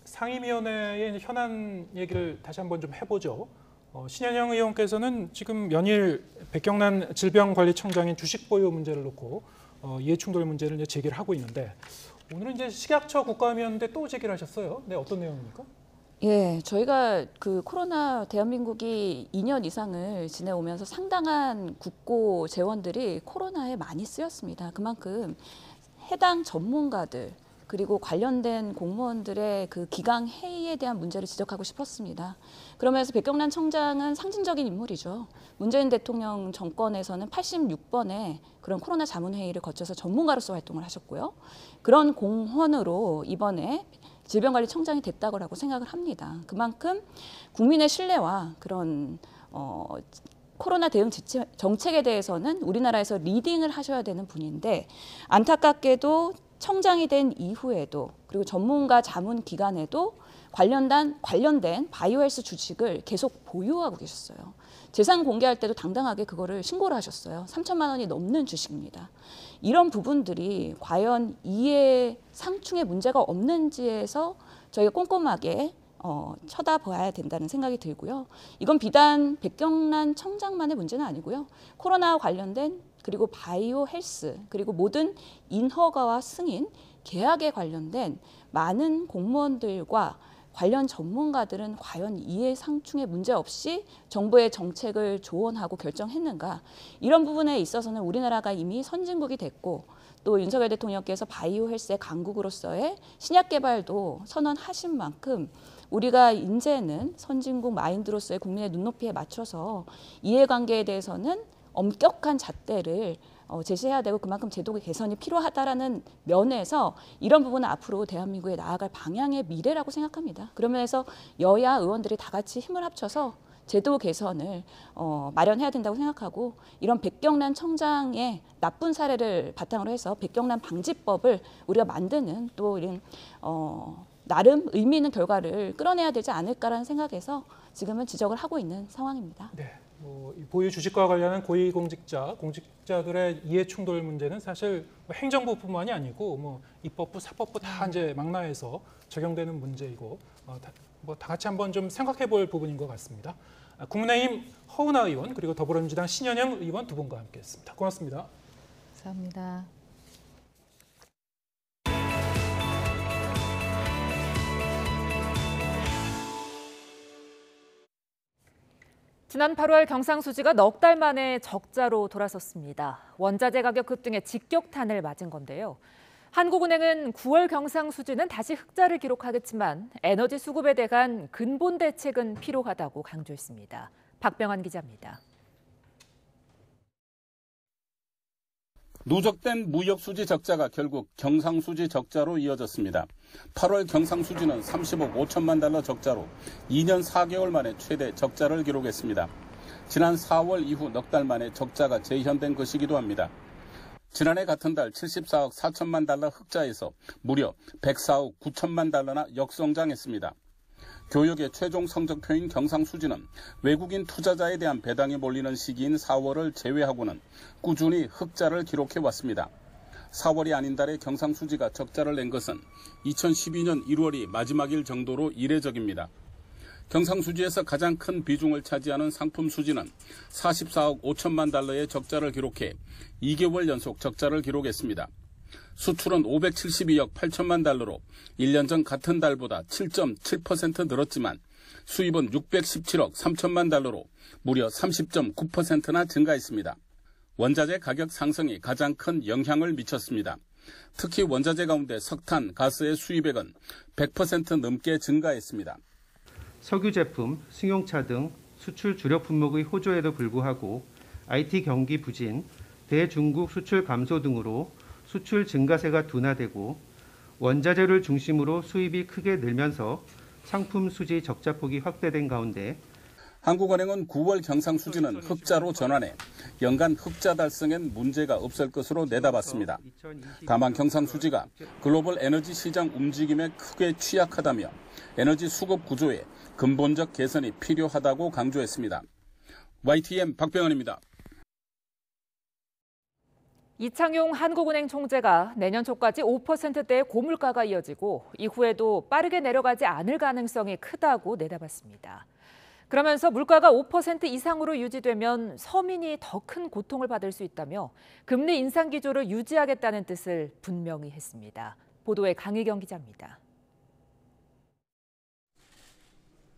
상임위원회의 현안 얘기를 다시 한번 좀 해보죠. 신현영 의원께서는 지금 연일 백경란 질병관리청장의 주식 보유 문제를 놓고 이해충돌 문제를 이제 제기를 하고 있는데 오늘은 이제 식약처 국감이었는데 또 제기를 하셨어요. 네, 어떤 내용입니까? 예, 저희가 그 코로나 대한민국이 2년 이상을 지내오면서 상당한 국고 재원들이 코로나에 많이 쓰였습니다. 그만큼 해당 전문가들 그리고 관련된 공무원들의 그 기강 회의에 대한 문제를 지적하고 싶었습니다. 그러면서 백경란 청장은 상징적인 인물이죠. 문재인 대통령 정권에서는 86번의 그런 코로나 자문회의를 거쳐서 전문가로서 활동을 하셨고요. 그런 공헌으로 이번에 질병관리청장이 됐다고 생각을 합니다. 그만큼 국민의 신뢰와 그런 코로나 대응 정책에 대해서는 우리나라에서 리딩을 하셔야 되는 분인데 안타깝게도 청장이 된 이후에도 그리고 전문가 자문 기간에도 관련된 바이오헬스 주식을 계속 보유하고 계셨어요. 재산 공개할 때도 당당하게 그거를 신고를 하셨어요. 3천만 원이 넘는 주식입니다. 이런 부분들이 과연 이해 상충의 문제가 없는지에서 저희가 꼼꼼하게 쳐다봐야 된다는 생각이 들고요. 이건 비단 백경란 청장만의 문제는 아니고요. 코로나와 관련된 그리고 바이오 헬스 그리고 모든 인허가와 승인, 계약에 관련된 많은 공무원들과 관련 전문가들은 과연 이해 상충의 문제 없이 정부의 정책을 조언하고 결정했는가. 이런 부분에 있어서는 우리나라가 이미 선진국이 됐고 또 윤석열 대통령께서 바이오 헬스의 강국으로서의 신약 개발도 선언하신 만큼 우리가 이제는 선진국 마인드로서의 국민의 눈높이에 맞춰서 이해관계에 대해서는 엄격한 잣대를 제시해야 되고 그만큼 제도 개선이 필요하다라는 면에서 이런 부분은 앞으로 대한민국에 나아갈 방향의 미래라고 생각합니다. 그러면서 여야 의원들이 다 같이 힘을 합쳐서 제도 개선을 마련해야 된다고 생각하고 이런 백경란 청장의 나쁜 사례를 바탕으로 해서 백경란 방지법을 우리가 만드는 또 이런 나름 의미 있는 결과를 끌어내야 되지 않을까라는 생각에서 지금은 지적을 하고 있는 상황입니다. 네. 보유 주식과 관련한 공직자들의 이해 충돌 문제는 사실 행정부뿐만이 아니고 입법부, 사법부 다 이제 망라해서 적용되는 문제이고 다 같이 한번 좀 생각해볼 부분인 것 같습니다. 국민의힘 허은하 의원 그리고 더불어민주당 신현영 의원 두 분과 함께했습니다. 고맙습니다. 감사합니다. 지난 8월 경상수지가 넉 달 만에 적자로 돌아섰습니다. 원자재 가격 급등에 직격탄을 맞은 건데요. 한국은행은 9월 경상수지는 다시 흑자를 기록하겠지만 에너지 수급에 대한 근본 대책은 필요하다고 강조했습니다. 박병환 기자입니다. 누적된 무역수지 적자가 결국 경상수지 적자로 이어졌습니다. 8월 경상수지는 30억 5천만 달러 적자로 2년 4개월 만에 최대 적자를 기록했습니다. 지난 4월 이후 넉 달 만에 적자가 재현된 것이기도 합니다. 지난해 같은 달 74억 4천만 달러 흑자에서 무려 104억 9천만 달러나 역성장했습니다. 교육의 최종 성적표인 경상수지는 외국인 투자자에 대한 배당이 몰리는 시기인 4월을 제외하고는 꾸준히 흑자를 기록해왔습니다. 4월이 아닌 달에 경상수지가 적자를 낸 것은 2012년 1월이 마지막일 정도로 이례적입니다. 경상수지에서 가장 큰 비중을 차지하는 상품수지는 44억 5천만 달러의 적자를 기록해 2개월 연속 적자를 기록했습니다. 수출은 572억 8천만 달러로 1년 전 같은 달보다 7.7% 늘었지만 수입은 617억 3천만 달러로 무려 30.9%나 증가했습니다. 원자재 가격 상승이 가장 큰 영향을 미쳤습니다. 특히 원자재 가운데 석탄, 가스의 수입액은 100% 넘게 증가했습니다. 석유 제품, 승용차 등 수출 주력 품목의 호조에도 불구하고 IT 경기 부진, 대중국 수출 감소 등으로 수출 증가세가 둔화되고 원자재를 중심으로 수입이 크게 늘면서 상품 수지 적자폭이 확대된 가운데 한국은행은 9월 경상수지는 흑자로 전환해 연간 흑자 달성엔 문제가 없을 것으로 내다봤습니다. 다만 경상수지가 글로벌 에너지 시장 움직임에 크게 취약하다며 에너지 수급 구조에 근본적 개선이 필요하다고 강조했습니다. YTN 박병헌입니다. 이창용 한국은행 총재가 내년 초까지 5%대의 고물가가 이어지고 이후에도 빠르게 내려가지 않을 가능성이 크다고 내다봤습니다. 그러면서 물가가 5% 이상으로 유지되면 서민이 더 큰 고통을 받을 수 있다며 금리 인상 기조를 유지하겠다는 뜻을 분명히 했습니다. 보도에 강희경 기자입니다.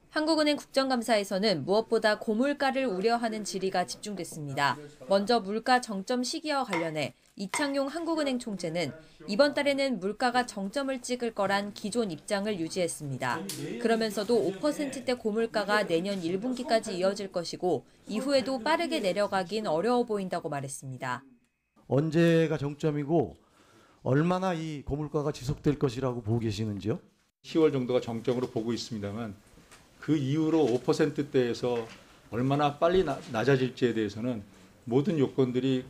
한국은행 국정감사에서는 무엇보다 고물가를 우려하는 질의가 집중됐습니다. 먼저 물가 정점 시기와 관련해 이창용 한국은행 총재는 이번 달에는 물가가 정점을 찍을 거란 기존 입장을 유지했습니다. 그러면서도 5%대 고물가가 내년 1분기까지 이어질 것이고 이후에도 빠르게 내려가긴 어려워 보인다고 말했습니다. 언제가 정점이고 얼마나 이 고물가가 지속될 것이라고 보고 계시는지요? 10월 정도가 정점으로 보고 있습니다만 그 이후로 5%대에서 얼마나 빨리 낮아질지에 대해서는 모든 요건들이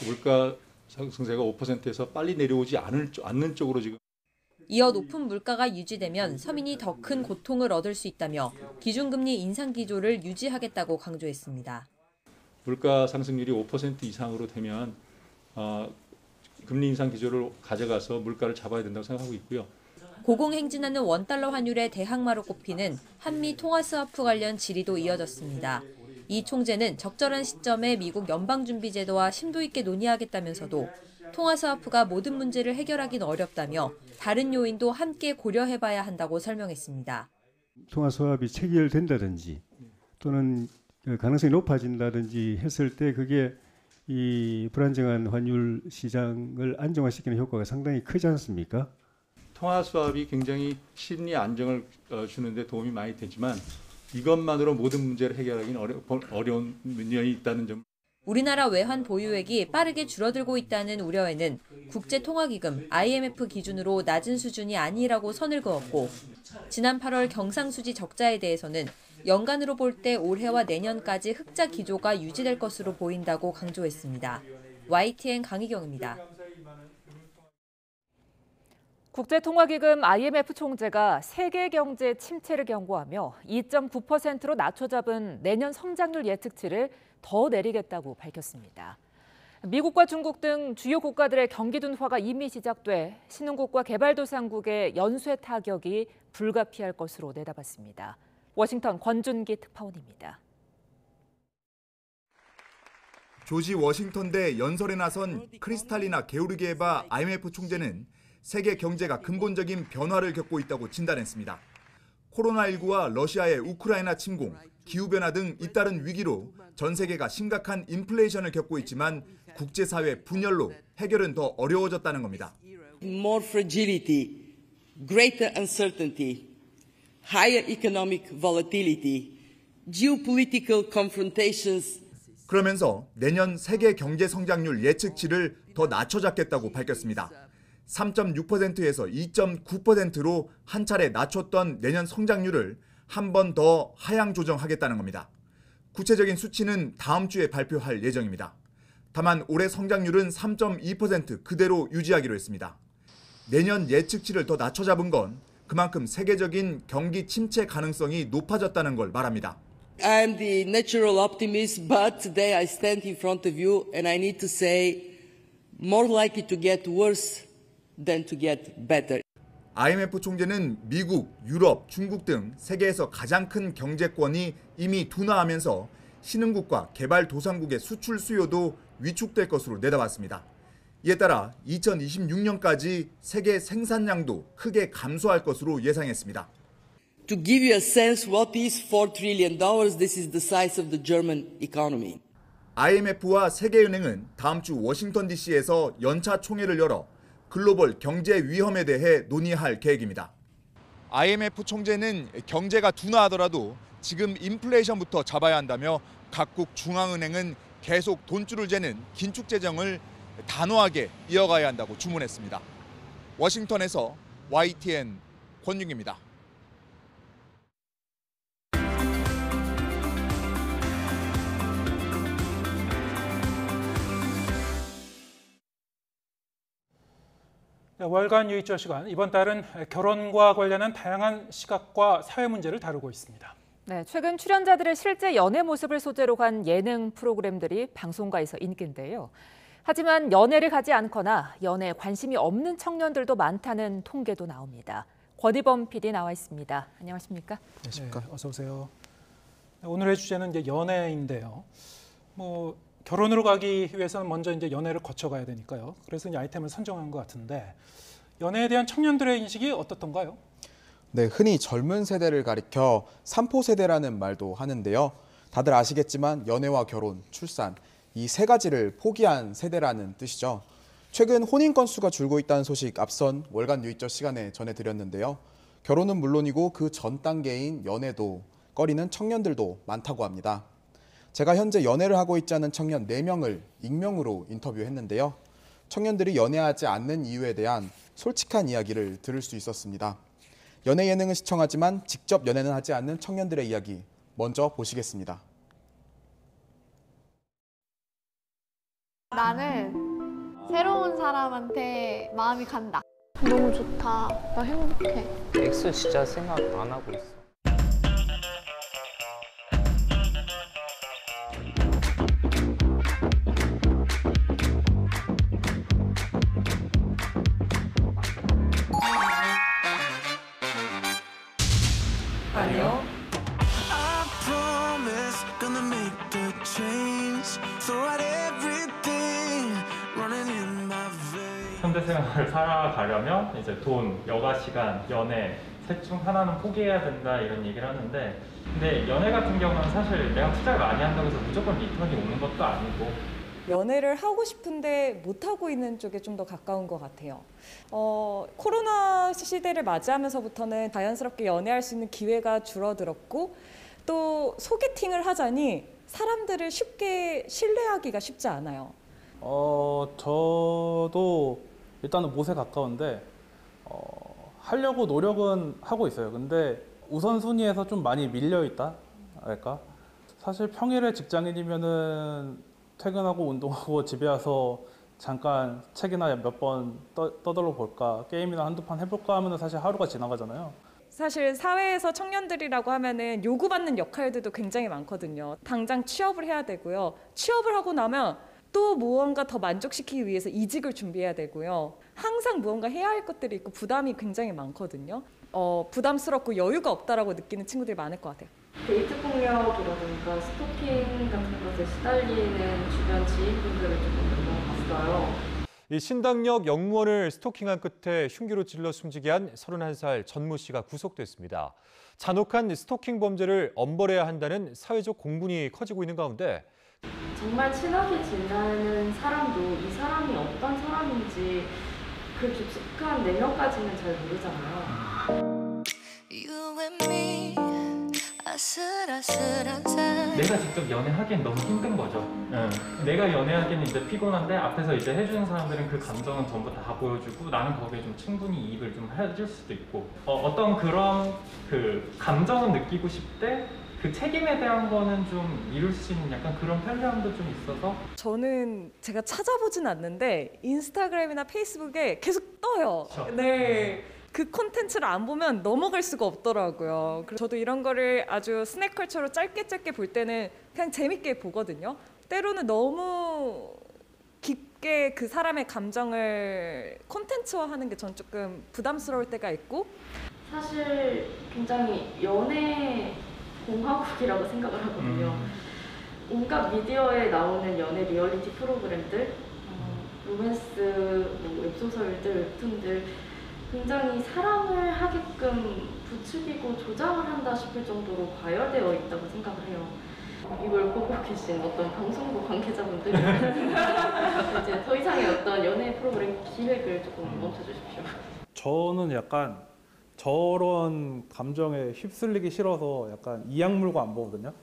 물가 상승세가 5%에서 빨리 내려오지 않는 쪽으로 지금. 이어 높은 물가가 유지되면 서민이 더 큰 고통을 얻을 수 있다며 기준금리 인상 기조를 유지하겠다고 강조했습니다. 물가 상승률이 5% 이상으로 되면 금리 인상 기조를 가져가서 물가를 잡아야 된다고 생각하고 있고요. 고공행진하는 원달러 환율의 대항마로 꼽히는 한미 통화 스와프 관련 질의도 이어졌습니다. 이 총재는 적절한 시점에 미국 연방준비제도와 심도 있게 논의하겠다면서도 통화 스와프가 모든 문제를 해결하긴 어렵다며 다른 요인도 함께 고려해봐야 한다고 설명했습니다. 통화 스왑이 체결된다든지 또는 가능성이 높아진다든지 했을 때 그게 이 불안정한 환율 시장을 안정화시키는 효과가 상당히 크지 않습니까? 통화 스왑이 굉장히 심리 안정을 주는 데 도움이 많이 되지만 이것만으로 모든 문제를 해결하기는 어려운 면이 있다는 점. 우리나라 외환 보유액이 빠르게 줄어들고 있다는 우려에는 국제통화기금 IMF 기준으로 낮은 수준이 아니라고 선을 그었고 지난 8월 경상수지 적자에 대해서는 연간으로 볼 때 올해와 내년까지 흑자 기조가 유지될 것으로 보인다고 강조했습니다. YTN 강희경입니다. 국제통화기금 IMF 총재가 세계 경제 침체를 경고하며 2.9%로 낮춰 잡은 내년 성장률 예측치를 더 내리겠다고 밝혔습니다. 미국과 중국 등 주요 국가들의 경기 둔화가 이미 시작돼 신흥국과 개발도상국의 연쇄 타격이 불가피할 것으로 내다봤습니다. 워싱턴 권준기 특파원입니다. 조지 워싱턴대 연설에 나선 크리스탈리나 게오르기에바 IMF 총재는 세계 경제가 근본적인 변화를 겪고 있다고 진단했습니다. 코로나19와 러시아의 우크라이나 침공, 기후변화 등 잇따른 위기로 전 세계가 심각한 인플레이션을 겪고 있지만 국제사회 분열로 해결은 더 어려워졌다는 겁니다. More fragility, greater uncertainty, higher economic volatility, geopolitical confrontations. 그러면서 내년 세계 경제 성장률 예측치를 더 낮춰 잡겠다고 밝혔습니다. 3.6%에서 2.9%로 한 차례 낮췄던 내년 성장률을 한 번 더 하향 조정하겠다는 겁니다. 구체적인 수치는 다음 주에 발표할 예정입니다. 다만 올해 성장률은 3.2% 그대로 유지하기로 했습니다. 내년 예측치를 더 낮춰 잡은 건 그만큼 세계적인 경기 침체 가능성이 높아졌다는 걸 말합니다. I am the natural optimist, but today I stand in front of you and I need to say more likely to get worse than to get better. IMF 총재는 미국, 유럽, 중국 등 세계에서 가장 큰 경제권이 이미 둔화하면서 신흥국과 개발도상국의 수출 수요도 위축될 것으로 내다봤습니다. 이에 따라 2026년까지 세계 생산량도 크게 감소할 것으로 예상했습니다. To give you a sense what is $4 trillion, this is the size of the German economy. IMF와 세계은행은 다음 주 워싱턴 DC에서 연차 총회를 열어 글로벌 경제 위험에 대해 논의할 계획입니다. IMF 총재는 경제가 둔화하더라도 지금 인플레이션부터 잡아야 한다며 각국 중앙은행은 계속 돈줄을 재는 긴축 재정을 단호하게 이어가야 한다고 주문했습니다. 워싱턴에서 YTN 권윤기입니다. 월간 유의조 시간, 이번 달은 결혼과 관련한 다양한 시각과 사회 문제를 다루고 있습니다. 네, 최근 출연자들의 실제 연애 모습을 소재로 한 예능 프로그램들이 방송가에서 인기인데요. 하지만 연애를 가지 않거나 연애에 관심이 없는 청년들도 많다는 통계도 나옵니다. 권희범 PD 나와 있습니다. 안녕하십니까? 안녕하십니까? 네, 어서 오세요. 오늘의 주제는 이제 연애인데요. 결혼으로 가기 위해서는 먼저 이제 연애를 거쳐가야 되니까요. 그래서 이 아이템을 선정한 것 같은데 연애에 대한 청년들의 인식이 어떻던가요? 네, 흔히 젊은 세대를 가리켜 3포 세대라는 말도 하는데요. 다들 아시겠지만 연애와 결혼, 출산 이 세 가지를 포기한 세대라는 뜻이죠. 최근 혼인 건수가 줄고 있다는 소식 앞선 월간 유의조 시간에 전해드렸는데요. 결혼은 물론이고 그 전 단계인 연애도 꺼리는 청년들도 많다고 합니다. 제가 현재 연애를 하고 있지 않은 청년 4명을 익명으로 인터뷰했는데요. 청년들이 연애하지 않는 이유에 대한 솔직한 이야기를 들을 수 있었습니다. 연애 예능을 시청하지만 직접 연애는 하지 않는 청년들의 이야기 먼저 보시겠습니다. 나는 새로운 사람한테 마음이 간다. 너무 좋다. 나 행복해. X 진짜 생각 안 하고 있어. 아니요. 현대생활을 살아가려면 이제 돈, 여가 시간, 연애 셋 중 하나는 포기해야 된다 이런 얘기를 하는데 근데 연애 같은 경우는 사실 내가 투자를 많이 한다고 해서 무조건 리턴이 오는 것도 아니고 연애를 하고 싶은데 못하고 있는 쪽에 좀 더 가까운 것 같아요. 코로나 시대를 맞이하면서부터는 자연스럽게 연애할 수 있는 기회가 줄어들었고 또 소개팅을 하자니 사람들을 쉽게 신뢰하기가 쉽지 않아요. 저도 일단은 못에 가까운데 하려고 노력은 하고 있어요. 근데 우선순위에서 좀 많이 밀려있다 할까? 사실 평일에 직장인이면은 퇴근하고 운동하고 집에 와서 잠깐 책이나 몇 번 떠들어 볼까, 게임이나 한두 판 해볼까 하면은 사실 하루가 지나가잖아요. 사실 사회에서 청년들이라고 하면은 요구받는 역할들도 굉장히 많거든요. 당장 취업을 해야 되고요. 취업을 하고 나면 또 무언가 더 만족시키기 위해서 이직을 준비해야 되고요. 항상 무언가 해야 할 것들이 있고 부담이 굉장히 많거든요. 부담스럽고 여유가 없다라고 느끼는 친구들이 많을 것 같아요. 데이트 폭력이라든가 스토킹 같은 것에 시달리는 주변 지인분들을 조금 봤어요. 이 신당역 영무원을 스토킹한 끝에 흉기로 찔러 숨지게 한 31살 전모 씨가 구속됐습니다. 잔혹한 스토킹 범죄를 엄벌해야 한다는 사회적 공분이 커지고 있는 가운데 정말 친하게 지내는 사람도 이 사람이 어떤 사람인지 그 깊숙한 내면까지는 잘 모르잖아요. 내가 직접 연애하기엔 너무 힘든 거죠. 내가 연애하기에는 이제 피곤한데 앞에서 이제 해주는 사람들은 그 감정은 전부 다 보여주고 나는 거기에 좀 충분히 이입을 좀 해줄 수도 있고 어떤 그런 그 감정은 느끼고 싶대 그 책임에 대한 거는 좀 이룰 수 있는 약간 그런 편리함도 좀 있어서 저는 제가 찾아보진 않는데 인스타그램이나 페이스북에 계속 떠요. 네. 그 콘텐츠를 안 보면 넘어갈 수가 없더라고요. 그래서 저도 이런 거를 아주 스낵컬처로 짧게 볼 때는 그냥 재밌게 보거든요. 때로는 너무 깊게 그 사람의 감정을 콘텐츠화하는 게 전 조금 부담스러울 때가 있고 사실 굉장히 연애 공화국이라고 생각을 하거든요. 온갖 미디어에 나오는 연애 리얼리티 프로그램들, 로맨스, 웹소설들, 웹툰들 굉장히 사랑을 하게끔 부추기고 조장을 한다 싶을 정도로 과열되어 있다고 생각을 해요. 이걸 보고 계신 어떤 방송국 관계자분들 이제 더 이상의 어떤 연애 프로그램 기획을 조금 멈춰주십시오. 저는 약간 저런 감정에 휩쓸리기 싫어서 약간 이악 물고 안 보거든요.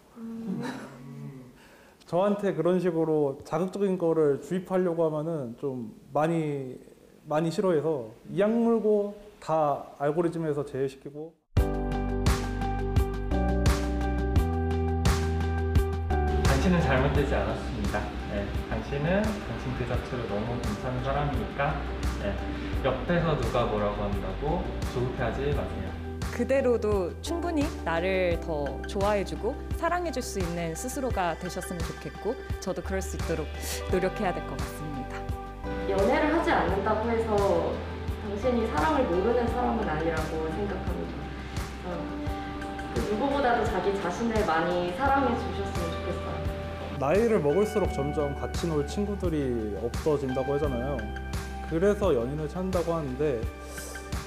저한테 그런 식으로 자극적인 거를 주입하려고 하면은 좀 많이 싫어해서 이 악물고 다 알고리즘에서 제외시키고. 당신은 잘못되지 않았습니다. 네, 당신은 당신 그 자체로 너무 괜찮은 사람이니까 옆에서 누가 뭐라고 한다고 조급해하지 마세요. 그대로도 충분히 나를 더 좋아해주고 사랑해줄 수 있는 스스로가 되셨으면 좋겠고 저도 그럴 수 있도록 노력해야 될 것 같습니다. 연애를 하지 않는다고 해서 당신이 사랑을 모르는 사람은 아니라고 생각합니다. 그 누구보다도 자기 자신을 많이 사랑해 주셨으면 좋겠어요. 나이를 먹을수록 점점 같이 놀 친구들이 없어진다고 하잖아요. 그래서 연인을 찾는다고 하는데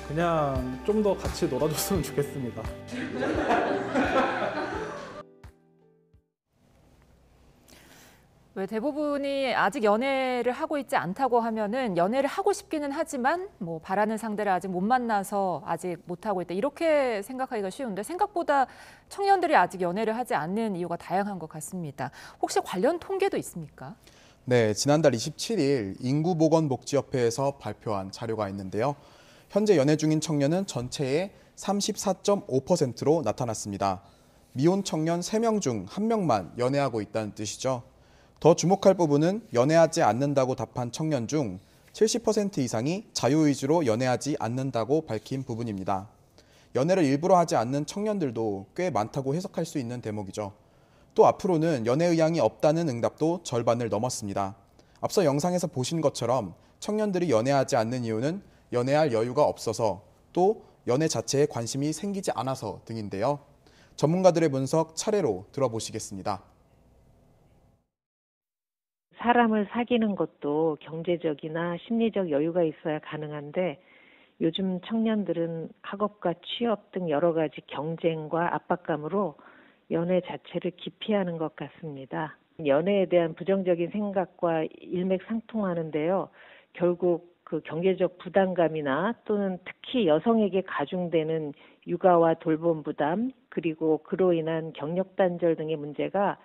그냥 좀 더 같이 놀아줬으면 좋겠습니다. 왜 대부분이 아직 연애를 하고 있지 않다고 하면은 연애를 하고 싶기는 하지만 뭐 바라는 상대를 아직 못 만나서 아직 못 하고 있다 이렇게 생각하기가 쉬운데 생각보다 청년들이 아직 연애를 하지 않는 이유가 다양한 것 같습니다. 혹시 관련 통계도 있습니까? 네, 지난달 27일 인구보건복지협회에서 발표한 자료가 있는데요. 현재 연애 중인 청년은 전체의 34.5%로 나타났습니다. 미혼 청년 3명 중 1명만 연애하고 있다는 뜻이죠. 더 주목할 부분은 연애하지 않는다고 답한 청년 중 70% 이상이 자유의지로 연애하지 않는다고 밝힌 부분입니다. 연애를 일부러 하지 않는 청년들도 꽤 많다고 해석할 수 있는 대목이죠. 또 앞으로는 연애 의향이 없다는 응답도 절반을 넘었습니다. 앞서 영상에서 보신 것처럼 청년들이 연애하지 않는 이유는 연애할 여유가 없어서 또 연애 자체에 관심이 생기지 않아서 등인데요. 전문가들의 분석 차례로 들어보시겠습니다. 사람을 사귀는 것도 경제적이나 심리적 여유가 있어야 가능한데 요즘 청년들은 학업과 취업 등 여러 가지 경쟁과 압박감으로 연애 자체를 기피하는 것 같습니다. 연애에 대한 부정적인 생각과 일맥상통하는데요. 결국 그 경제적 부담감이나 또는 특히 여성에게 가중되는 육아와 돌봄 부담 그리고 그로 인한 경력 단절 등의 문제가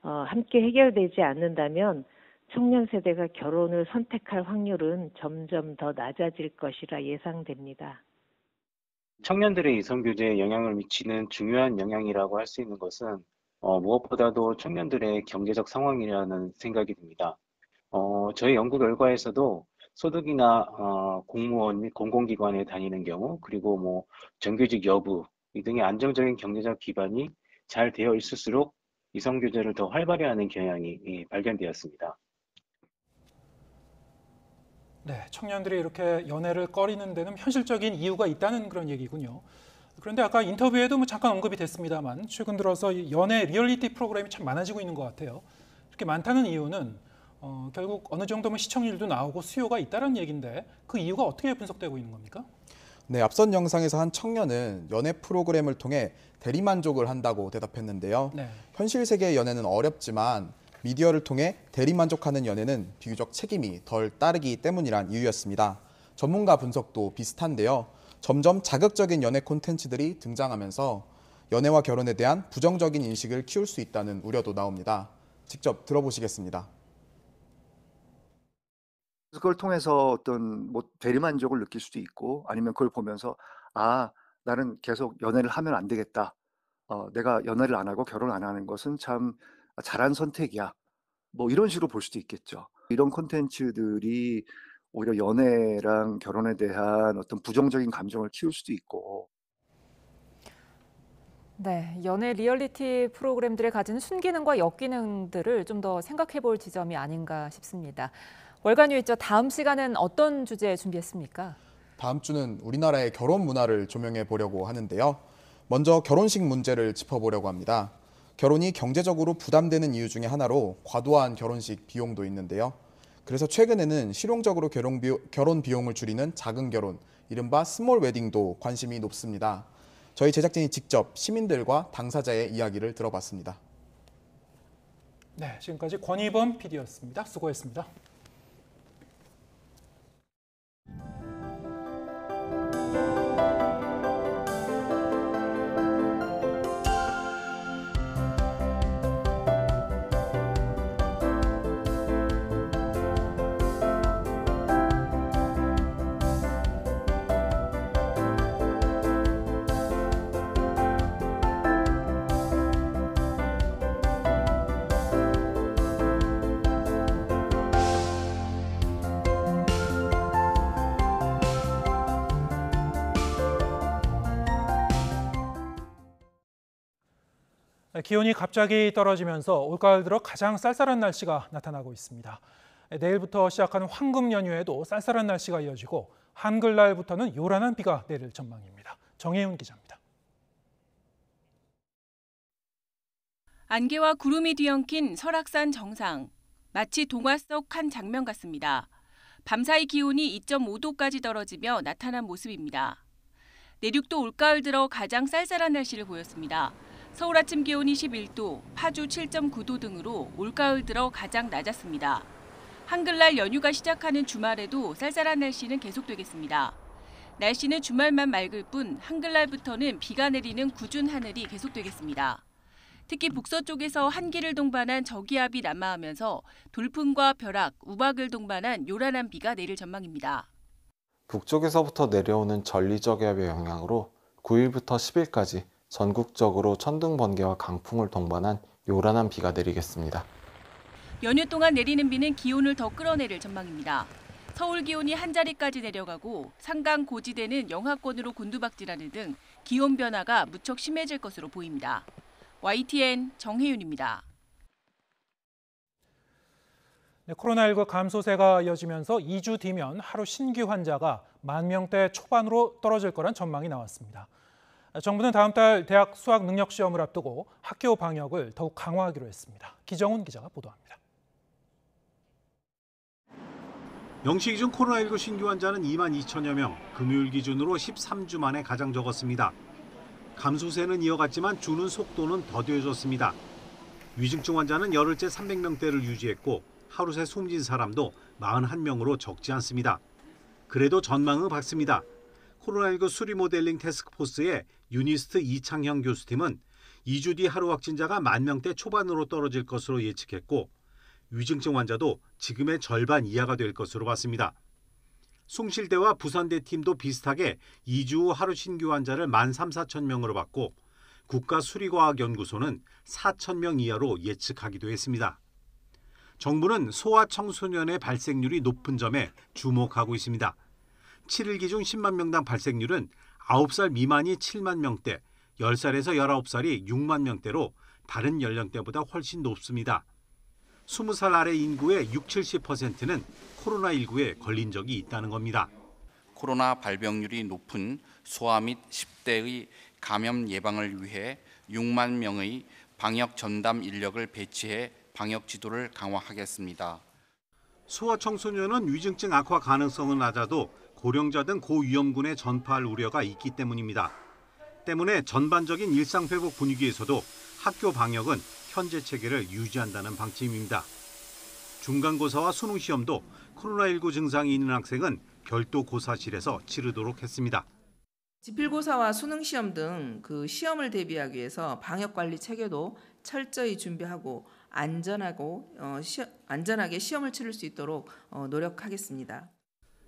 함께 해결되지 않는다면 청년 세대가 결혼을 선택할 확률은 점점 더 낮아질 것이라 예상됩니다. 청년들의 이성교제에 영향을 미치는 중요한 영향이라고 할 수 있는 것은 무엇보다도 청년들의 경제적 상황이라는 생각이 듭니다. 저희 연구 결과에서도 소득이나 공무원 및 공공기관에 다니는 경우 그리고 뭐 정규직 여부 이 등의 안정적인 경제적 기반이 잘 되어 있을수록 이성교제를 더 활발히 하는 경향이 발견되었습니다. 네, 청년들이 이렇게 연애를 꺼리는 데는 현실적인 이유가 있다는 그런 얘기군요. 그런데 아까 인터뷰에도 뭐 잠깐 언급이 됐습니다만 최근 들어서 연애 리얼리티 프로그램이 참 많아지고 있는 것 같아요. 이렇게 많다는 이유는 결국 어느 정도면 시청률도 나오고 수요가 있다는 얘기인데 그 이유가 어떻게 분석되고 있는 겁니까? 네, 앞선 영상에서 한 청년은 연애 프로그램을 통해 대리만족을 한다고 대답했는데요. 네. 현실 세계의 연애는 어렵지만 미디어를 통해 대리만족하는 연애는 비교적 책임이 덜 따르기 때문이란 이유였습니다. 전문가 분석도 비슷한데요. 점점 자극적인 연애 콘텐츠들이 등장하면서 연애와 결혼에 대한 부정적인 인식을 키울 수 있다는 우려도 나옵니다. 직접 들어보시겠습니다. 그걸 통해서 어떤 뭐 대리만족을 느낄 수도 있고 아니면 그걸 보면서 아, 나는 계속 연애를 하면 안 되겠다. 내가 연애를 안 하고 결혼 안 하는 것은 참 잘한 선택이야. 뭐 이런 식으로 볼 수도 있겠죠. 이런 콘텐츠들이 오히려 연애랑 결혼에 대한 어떤 부정적인 감정을 키울 수도 있고. 네, 연애 리얼리티 프로그램들이 가진 순기능과 역기능들을 좀 더 생각해 볼 지점이 아닌가 싶습니다. 월간 유이죠. 다음 시간은 어떤 주제 준비했습니까? 다음 주는 우리나라의 결혼 문화를 조명해 보려고 하는데요. 먼저 결혼식 문제를 짚어보려고 합니다. 결혼이 경제적으로 부담되는 이유 중에 하나로 과도한 결혼식 비용도 있는데요. 그래서 최근에는 실용적으로 결혼 비용을 줄이는 작은 결혼, 이른바 스몰 웨딩도 관심이 높습니다. 저희 제작진이 직접 시민들과 당사자의 이야기를 들어봤습니다. 네, 지금까지 권희범 PD였습니다. 수고했습니다. 기온이 갑자기 떨어지면서 올가을 들어 가장 쌀쌀한 날씨가 나타나고 있습니다. 내일부터 시작하는 황금 연휴에도 쌀쌀한 날씨가 이어지고 한글날부터는 요란한 비가 내릴 전망입니다. 정혜윤 기자입니다. 안개와 구름이 뒤엉킨 설악산 정상. 마치 동화 속 한 장면 같습니다. 밤사이 기온이 2.5도까지 떨어지며 나타난 모습입니다. 내륙도 올가을 들어 가장 쌀쌀한 날씨를 보였습니다. 서울 아침 기온이 11도, 파주 7.9도 등으로 올가을 들어 가장 낮았습니다. 한글날 연휴가 시작하는 주말에도 쌀쌀한 날씨는 계속되겠습니다. 날씨는 주말만 맑을 뿐 한글날부터는 비가 내리는 궂은 하늘이 계속되겠습니다. 특히 북서쪽에서 한기를 동반한 저기압이 남하하면서 돌풍과 벼락, 우박을 동반한 요란한 비가 내릴 전망입니다. 북쪽에서부터 내려오는 전리저기압의 영향으로 9일부터 10일까지 전국적으로 천둥, 번개와 강풍을 동반한 요란한 비가 내리겠습니다. 연휴 동안 내리는 비는 기온을 더 끌어내릴 전망입니다. 서울 기온이 한 자리까지 내려가고 산강 고지대는 영하권으로 곤두박질하는 등 기온 변화가 무척 심해질 것으로 보입니다. YTN 정혜윤입니다. 코로나19 감소세가 이어지면서 2주 뒤면 하루 신규 환자가 10,000명대 초반으로 떨어질 거란 전망이 나왔습니다. 정부는 다음 달 대학 수학 능력 시험을 앞두고 학교 방역을 더욱 강화하기로 했습니다. 기정훈 기자가 보도합니다. 영시 기준 코로나19 신규 환자는 22,000여 명, 금요일 기준으로 13주 만에 가장 적었습니다. 감소세는 이어갔지만 주는 속도는 더뎌졌습니다. 위중증 환자는 열흘째 300명대를 유지했고 하루 새 숨진 사람도 41명으로 적지 않습니다. 그래도 전망은 밝습니다. 코로나19 수리 모델링 태스크포스의 유니스트 이창형 교수팀은 2주 뒤 하루 확진자가 10,000명대 초반으로 떨어질 것으로 예측했고 위중증 환자도 지금의 절반 이하가 될 것으로 봤습니다. 숭실대와 부산대 팀도 비슷하게 2주 후 하루 신규 환자를 13,400명으로 봤고 국가수리과학연구소는 4,000명 이하로 예측하기도 했습니다. 정부는 소아 청소년의 발생률이 높은 점에 주목하고 있습니다. 7일 기준 10만 명당 발생률은 9살 미만이 7만 명대, 10살에서 19살이 6만 명대로 다른 연령대보다 훨씬 높습니다. 20살 아래 인구의 60, 70%는 코로나19에 걸린 적이 있다는 겁니다. 코로나 발병률이 높은 소아 및 10대의 감염 예방을 위해 6만 명의 방역 전담 인력을 배치해 방역 지도를 강화하겠습니다. 소아 청소년은 위중증 악화 가능성은 낮아도 고령자 등 고위험군에 전파할 우려가 있기 때문입니다. 때문에 전반적인 일상 회복 분위기에서도 학교 방역은 현재 체계를 유지한다는 방침입니다. 중간고사와 수능시험도 코로나19 증상이 있는 학생은 별도 고사실에서 치르도록 했습니다. 지필고사와 수능시험 등 그 시험을 대비하기 위해서 방역관리 체계도 철저히 준비하고 안전하게 시험을 치를 수 있도록 노력하겠습니다.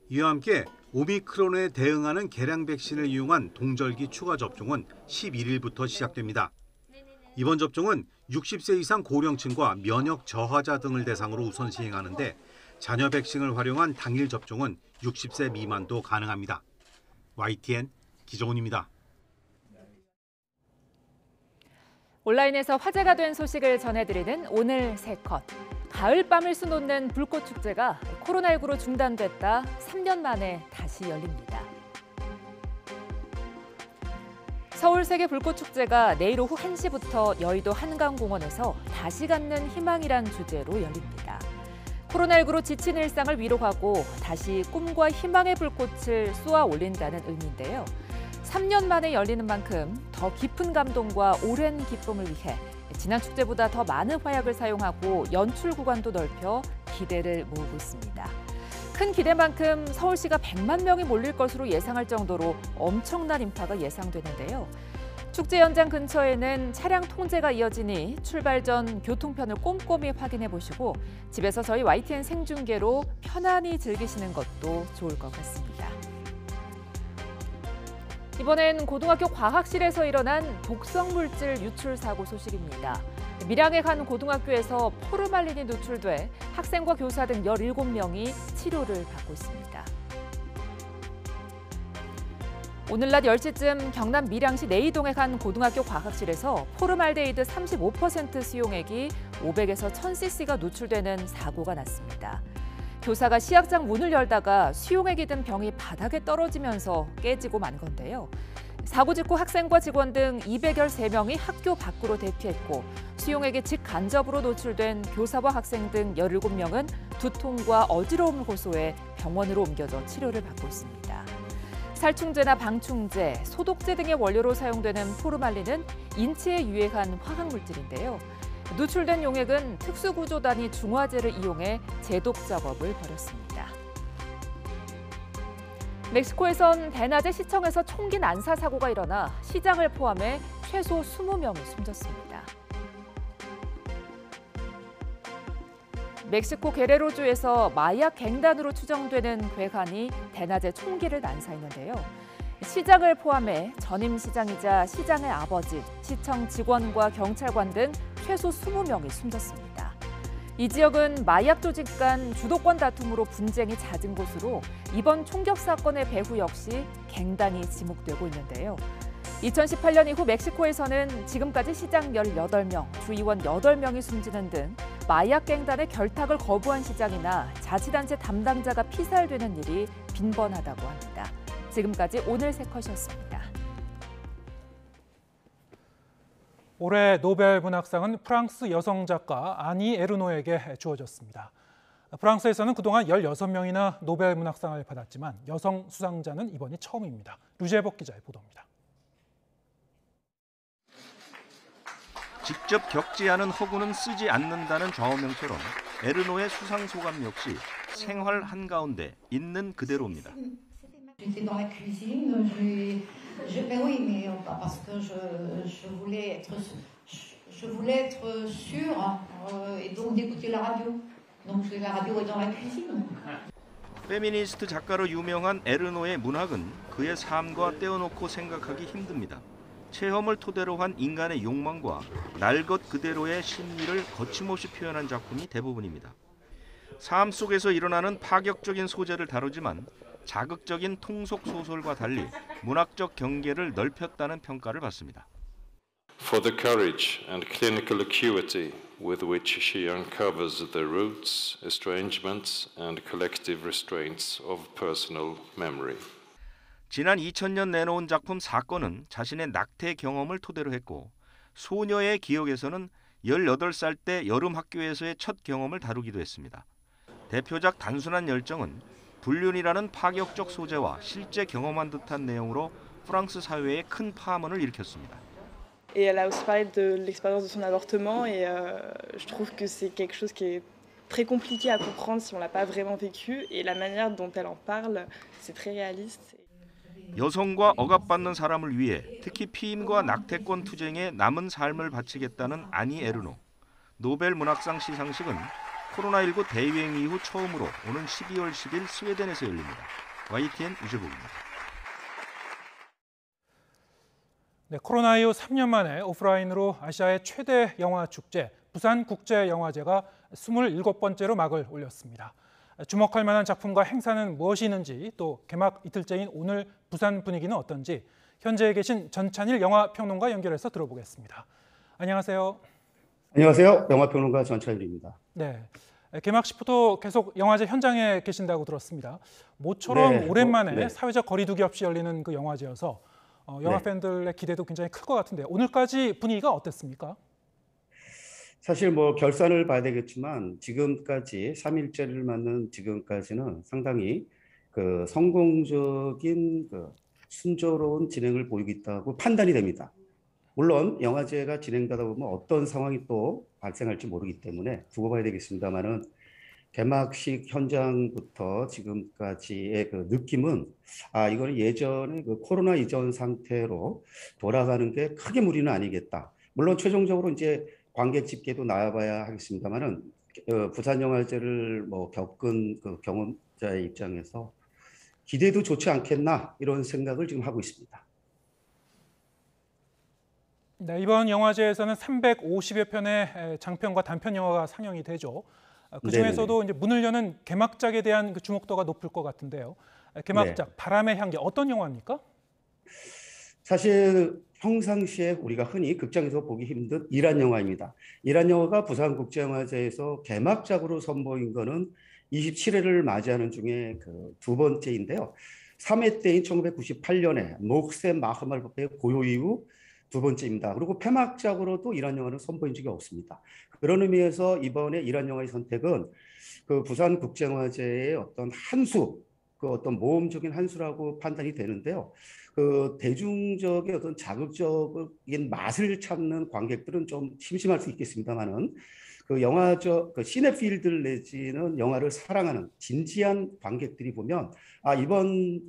이와 함께 오미크론에 대응하는 개량 백신을 이용한 동절기 추가 접종은 11일부터 시작됩니다. 이번 접종은 60세 이상 고령층과 면역 저하자 등을 대상으로 우선 시행하는데 잔여 백신을 활용한 당일 접종은 60세 미만도 가능합니다. YTN 기정훈입니다. 온라인에서 화제가 된 소식을 전해드리는 오늘 세 컷. 가을밤을 수놓는 불꽃축제가 코로나19로 중단됐다 3년 만에 다시 열립니다. 서울 세계 불꽃축제가 내일 오후 1시부터 여의도 한강공원에서 다시 갖는 희망이란 주제로 열립니다. 코로나19로 지친 일상을 위로하고 다시 꿈과 희망의 불꽃을 쏘아 올린다는 의미인데요. 3년 만에 열리는 만큼 더 깊은 감동과 오랜 기쁨을 위해 지난 축제보다 더 많은 화약을 사용하고 연출 구간도 넓혀 기대를 모으고 있습니다. 큰 기대만큼 서울시가 100만 명이 몰릴 것으로 예상할 정도로 엄청난 인파가 예상되는데요. 축제 현장 근처에는 차량 통제가 이어지니 출발 전 교통편을 꼼꼼히 확인해 보시고 집에서 저희 YTN 생중계로 편안히 즐기시는 것도 좋을 것 같습니다. 이번엔 고등학교 과학실에서 일어난 독성물질 유출 사고 소식입니다. 밀양의 한 고등학교에서 포르말린이 누출돼 학생과 교사 등 17명이 치료를 받고 있습니다. 오늘 낮 10시쯤 경남 밀양시 내이동의 한 고등학교 과학실에서 포름알데히드 35% 수용액이 500에서 1000cc가 노출되는 사고가 났습니다. 교사가 시약장 문을 열다가 수용액이 든 병이 바닥에 떨어지면서 깨지고 만 건데요. 사고 직후 학생과 직원 등 213명이 학교 밖으로 대피했고 수용액이 직간접으로 노출된 교사와 학생 등 17명은 두통과 어지러움을 호소해 병원으로 옮겨져 치료를 받고 있습니다. 살충제나 방충제, 소독제 등의 원료로 사용되는 포름알리는 인체에 유해한 화학물질인데요. 노출된 용액은 특수구조 단위 중화제를 이용해 제독 작업을 벌였습니다. 멕시코에선 대낮에 시청에서 총기 난사 사고가 일어나 시장을 포함해 최소 20명이 숨졌습니다. 멕시코 게레로주에서 마약 갱단으로 추정되는 괴한이 대낮에 총기를 난사했는데요. 시장을 포함해 전임 시장이자 시장의 아버지, 시청 직원과 경찰관 등 최소 20명이 숨졌습니다. 이 지역은 마약 조직 간 주도권 다툼으로 분쟁이 잦은 곳으로 이번 총격 사건의 배후 역시 갱단이 지목되고 있는데요. 2018년 이후 멕시코에서는 지금까지 시장 18명, 주의원 8명이 숨지는 등 마약 갱단의 결탁을 거부한 시장이나 자치단체 담당자가 피살되는 일이 빈번하다고 합니다. 지금까지 오늘 세 컷이었습니다. 올해 노벨 문학상은 프랑스 여성 작가 아니 에르노에게 주어졌습니다. 프랑스에서는 그동안 16명이나 노벨 문학상을 받았지만 여성 수상자는 이번이 처음입니다. 류재복 기자의 보도입니다. 직접 겪지 않은 허구는 쓰지 않는다는 좌우명처럼 에르노의 수상 소감 역시 생활 한가운데 있는 그대로입니다. J'étais dans la cuisine, oui, mais parce que je voulais être sûre et donc d'écouter la radio. Donc la radio est dans la cuisine. 페미니스트 작가로 유명한 에르노의 문학은 그의 삶과 떼어놓고 생각하기 힘듭니다. 체험을 토대로 한 인간의 욕망과 날 것 그대로의 심리를 거침없이 표현한 작품이 대부분입니다. 삶 속에서 일어나는 파격적인 소재를 다루지만 자극적인 통속 소설과 달리 문학적 경계를 넓혔다는 평가를 받습니다. For the courage and clinical acuity with which she uncovers the roots, estrangements and collective restraints of personal memory. 지난 2000년 내놓은 작품 사건은 자신의 낙태 경험을 토대로 했고 소녀의 기억에서는 18살 때 여름 학교에서의 첫 경험을 다루기도 했습니다. 대표작 단순한 열정은 불륜이라는 파격적 소재와 실제 경험한 듯한 내용으로 프랑스 사회에 큰 파문을 일으켰습니다. Et elle a aussi parlé de l'expérience de son avortement et je trouve que c'est quelque chose qui est très compliqué à comprendre si on l'a pas vraiment vécu et la manière dont elle en parle, c'est très réaliste. 여성과 억압받는 사람을 위해 특히 피임과 낙태권 투쟁에 남은 삶을 바치겠다는 아니 에르노. 노벨 문학상 시상식은 코로나19 대유행 이후 처음으로 오는 12월 10일 스웨덴에서 열립니다. YTN 유재복입니다. 네, 코로나 이후 3년 만에 오프라인으로 아시아의 최대 영화 축제 부산국제영화제가 27번째로 막을 올렸습니다. 주목할 만한 작품과 행사는 무엇이 있는지 또 개막 이틀째인 오늘 부산 분위기는 어떤지 현재에 계신 전찬일 영화평론가 연결해서 들어보겠습니다. 안녕하세요. 안녕하세요. 영화평론가 전찬일입니다. 네, 개막식부터 계속 영화제 현장에 계신다고 들었습니다. 모처럼 오랜만에 사회적 거리두기 없이 열리는 그 영화제여서 영화 팬들의 기대도 굉장히 클 것 같은데 오늘까지 분위기가 어땠습니까? 사실 뭐 결산을 봐야 되겠지만 지금까지 3일째를 맞는 지금까지는 상당히 그 성공적인 그 순조로운 진행을 보이고 있다고 판단이 됩니다. 물론 영화제가 진행되다 보면 어떤 상황이 또 발생할지 모르기 때문에 두고 봐야 되겠습니다만은 개막식 현장부터 지금까지의 그 느낌은 이거는 예전에 그 코로나 이전 상태로 돌아가는 게 크게 무리는 아니겠다. 물론 최종적으로 이제 관객 집계도 나와봐야 하겠습니다만은 부산 영화제를 뭐 겪은 그 경험자의 입장에서 기대도 좋지 않겠나 이런 생각을 지금 하고 있습니다. 네, 이번 영화제에서는 350여 편의 장편과 단편 영화가 상영이 되죠. 그 중에서도 이제 문을 여는 개막작에 대한 그 주목도가 높을 것 같은데요. 개막작 바람의 향기 어떤 영화입니까? 사실 평상시에 우리가 흔히 극장에서 보기 힘든 이란 영화입니다. 이란 영화가 부산국제영화제에서 개막작으로 선보인 거는 27회를 맞이하는 중에 그 두 번째인데요. 3회 때인 1998년에 목세 마하말법의 고요 이후 두 번째입니다. 그리고 폐막작으로도 이란 영화는 선보인 적이 없습니다. 그런 의미에서 이번에 이란 영화의 선택은 그 부산국제영화제의 어떤 한수, 그 어떤 모험적인 한수라고 판단이 되는데요. 그 대중적인 어떤 자극적인 맛을 찾는 관객들은 좀 심심할 수 있겠습니다만은 그 영화적 그 시네필들 내지는 영화를 사랑하는 진지한 관객들이 보면 아 이번